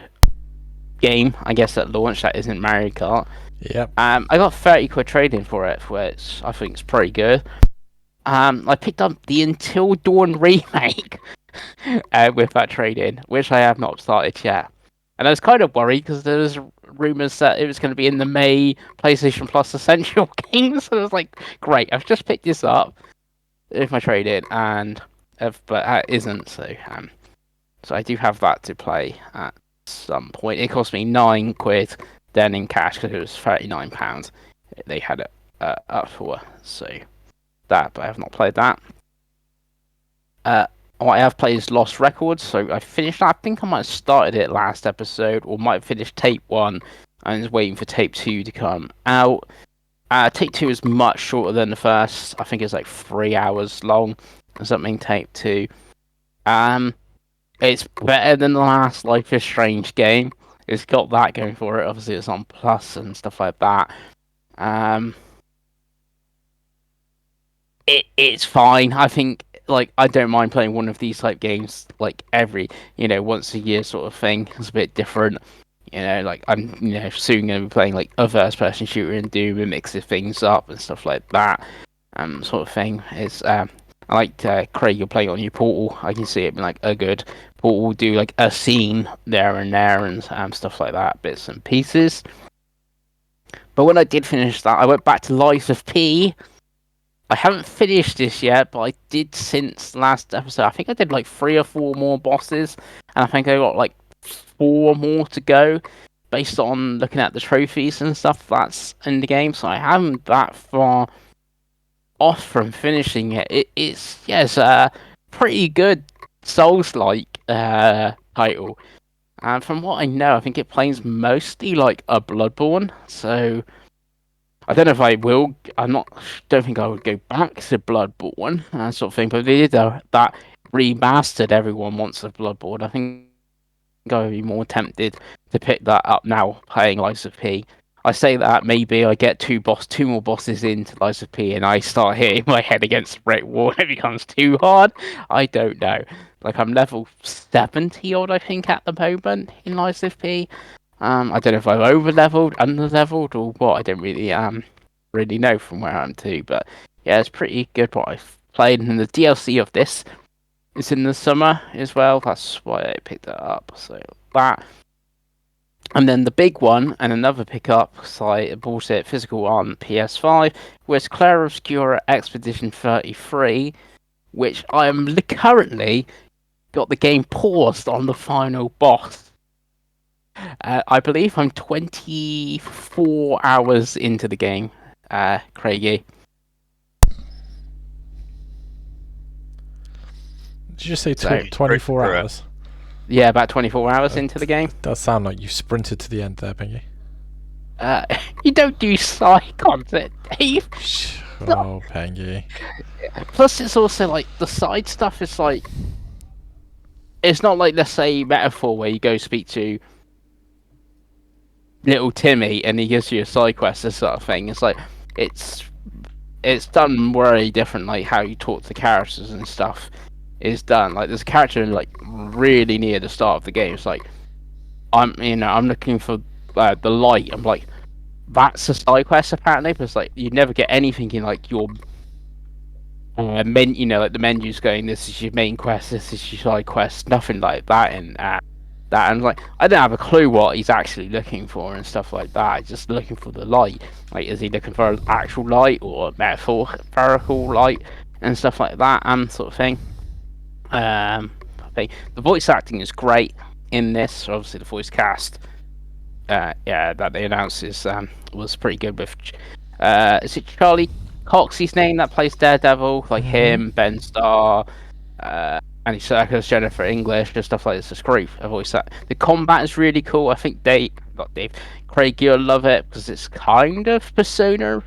B: game, I guess, at launch that isn't Mario Kart.
A: Yep.
B: I got 30 quid trading for it, which I think is pretty good. I picked up the Until Dawn remake with that trade-in, which I have not started yet. And I was kind of worried because there was rumors that it was going to be in the May PlayStation Plus Essential games. So I was like, great, I've just picked this up with my trade-in, but it isn't. So I do have that to play at some point. It cost me 9 quid then in cash because it was £39. They had it up for, so that, but I have not played that. what I have played is Lost Records, so I finished. I think I might have started it last episode, or might have finished tape 1, and is waiting for tape 2 to come out. Tape 2 is much shorter than the first. I think it's like 3 hours long or something. Tape 2. It's better than the last Life is Strange game. It's got that going for it. Obviously, it's on Plus and stuff like that. It's fine. I think like I don't mind playing one of these type games like every once a year sort of thing. It's a bit different. Like I'm soon gonna be playing like a first person shooter in Doom and mixing things up and stuff like that. Sort of thing. It's I like Craig, you're playing on your Portal. I can see it being like a good Portal, do like a scene there and stuff like that, bits and pieces. But when I did finish that, I went back to Lies of P. I haven't finished this yet, but I did since last episode. I think I did like 3 or 4 more bosses, and I think I got like 4 more to go, based on looking at the trophies and stuff that's in the game. So I haven't that far off from finishing it. It's a pretty good Souls-like title, and from what I know, I think it plays mostly like a Bloodborne. So I don't know if I will. Don't think I would go back to Bloodborne sort of thing. But they did that remastered. Everyone wants a Bloodborne. I think I would be more tempted to pick that up now, playing Lies of P. I say that maybe I get 2 more bosses into Lies of P, and I start hitting my head against a brick wall. And it becomes too hard. I don't know. Like I'm level 70 odd, I think, at the moment in Lies of P. I don't know if I've over leveled, under leveled, or what. I don't really know from where I'm to, but yeah, it's pretty good what I've played. And the DLC of this is in the summer as well. That's why I picked it up. So that, and then the big one and another pickup, because I bought it physical on PS5, was Clair Obscura Expedition 33, which I am currently got the game paused on the final boss. I believe I'm 24 hours into the game, Craigie.
A: Did you just say
B: So-
A: 24
C: Correct.
A: hours?
B: Yeah, about 24 hours into the game.
A: Does sound like you sprinted to the end there, Pengi.
B: You don't do side content, Dave.
A: Oh, Pengi.
B: Plus, it's also like the side stuff is like, it's not like, let's say, Metaphor, where you go speak to little Timmy and he gives you a side quest, this sort of thing. It's like it's done very different, like how you talk to characters and stuff is done. Like there's a character like really near the start of the game. It's like I'm looking for the light. I'm like, that's a side quest apparently, but it's like you never get anything in like your like the menu's going, this is your main quest, this is your side quest, nothing like that in that. And like I don't have a clue what he's actually looking for and stuff like that. He's just looking for the light. Like, is he looking for an actual light or a metaphorical light and stuff like that sort of thing. I think the voice acting is great in this. Obviously the voice cast that they announced was pretty good with is it Charlie Cox, his name, that plays Daredevil, like him, Ben Starr, Andy Serkis, Jennifer English, and stuff like this. It's great. A voice that the combat is really cool. I think Craig, you'll love it because it's kind of Persona.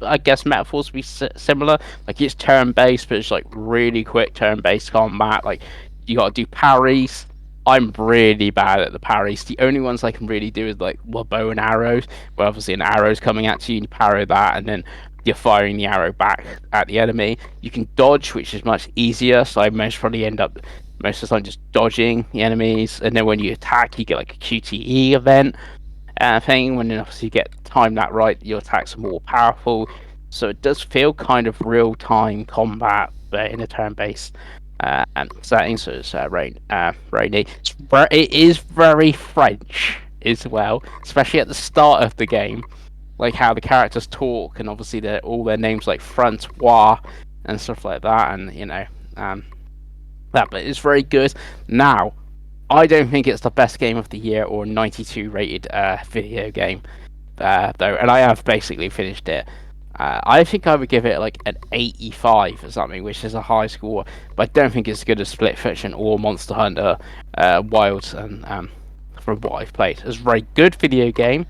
B: I guess metaphors would be similar. Like it's turn-based, but it's like really quick turn-based combat. Like you got to do parries. I'm really bad at the parries. The only ones I can really do is like bow and arrows, where obviously an arrow's coming at you and you parry that, and then you're firing the arrow back at the enemy. You can dodge, which is much easier, so I most probably end up most of the time just dodging the enemies, and then when you attack you get like a QTE event thing. When obviously you get time that right, your attacks are more powerful, so it does feel kind of real-time combat but in a turn-based setting. So it's rainy. It is very French as well, especially at the start of the game, like how the characters talk, and obviously all their names like Francois and stuff like that, and that. But it's very good. Now, I don't think it's the best game of the year or 92 rated video game, though, and I have basically finished it. I think I would give it like an 85 or something, which is a high score, but I don't think it's as good as Split Fiction or Monster Hunter Wilds. And from what I've played, it's a very good video game,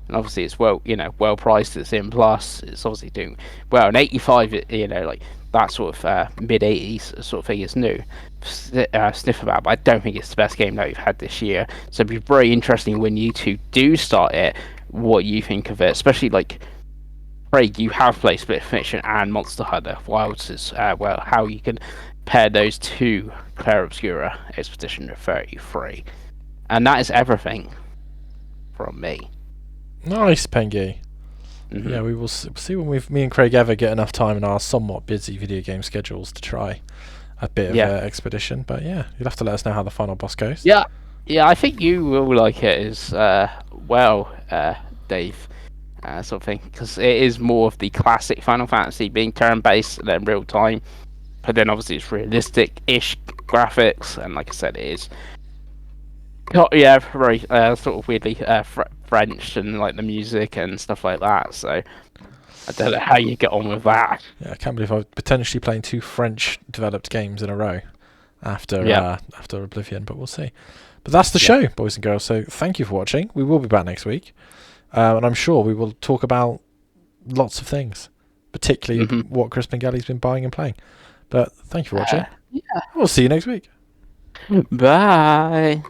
B: and obviously it's well priced. It's in plus. It's obviously doing well. An 85, like that sort of mid 80s sort of thing is new. Sniff about, but I don't think it's the best game that we've had this year. So it'd be very interesting when you two do start it, what you think of it, especially like. Craig, you have played Split Fiction and Monster Hunter Wilds as well. How you can pair those two Clair Obscura Expedition 33, and that is everything from me.
A: Nice, Pengi.
B: Mm-hmm.
A: Yeah, we will see when me and Craig ever get enough time in our somewhat busy video game schedules to try a bit of Expedition. But yeah, you'll have to let us know how the final boss goes.
B: Yeah, I think you will like it as well, Dave. Sort of thing, because it is more of the classic Final Fantasy being turn-based and then real time, but then obviously it's realistic-ish graphics, and like I said, it is very sort of weirdly French, and like the music and stuff like that. So I don't know how you get on with that.
A: Yeah, I can't believe I'm potentially playing 2 French-developed games in a row after Oblivion, but we'll see. But that's the show, boys and girls. So thank you for watching. We will be back next week. And I'm sure we will talk about lots of things, particularly what Chris Pengelly's been buying and playing. But thank you for watching. We'll see you next week.
B: Bye.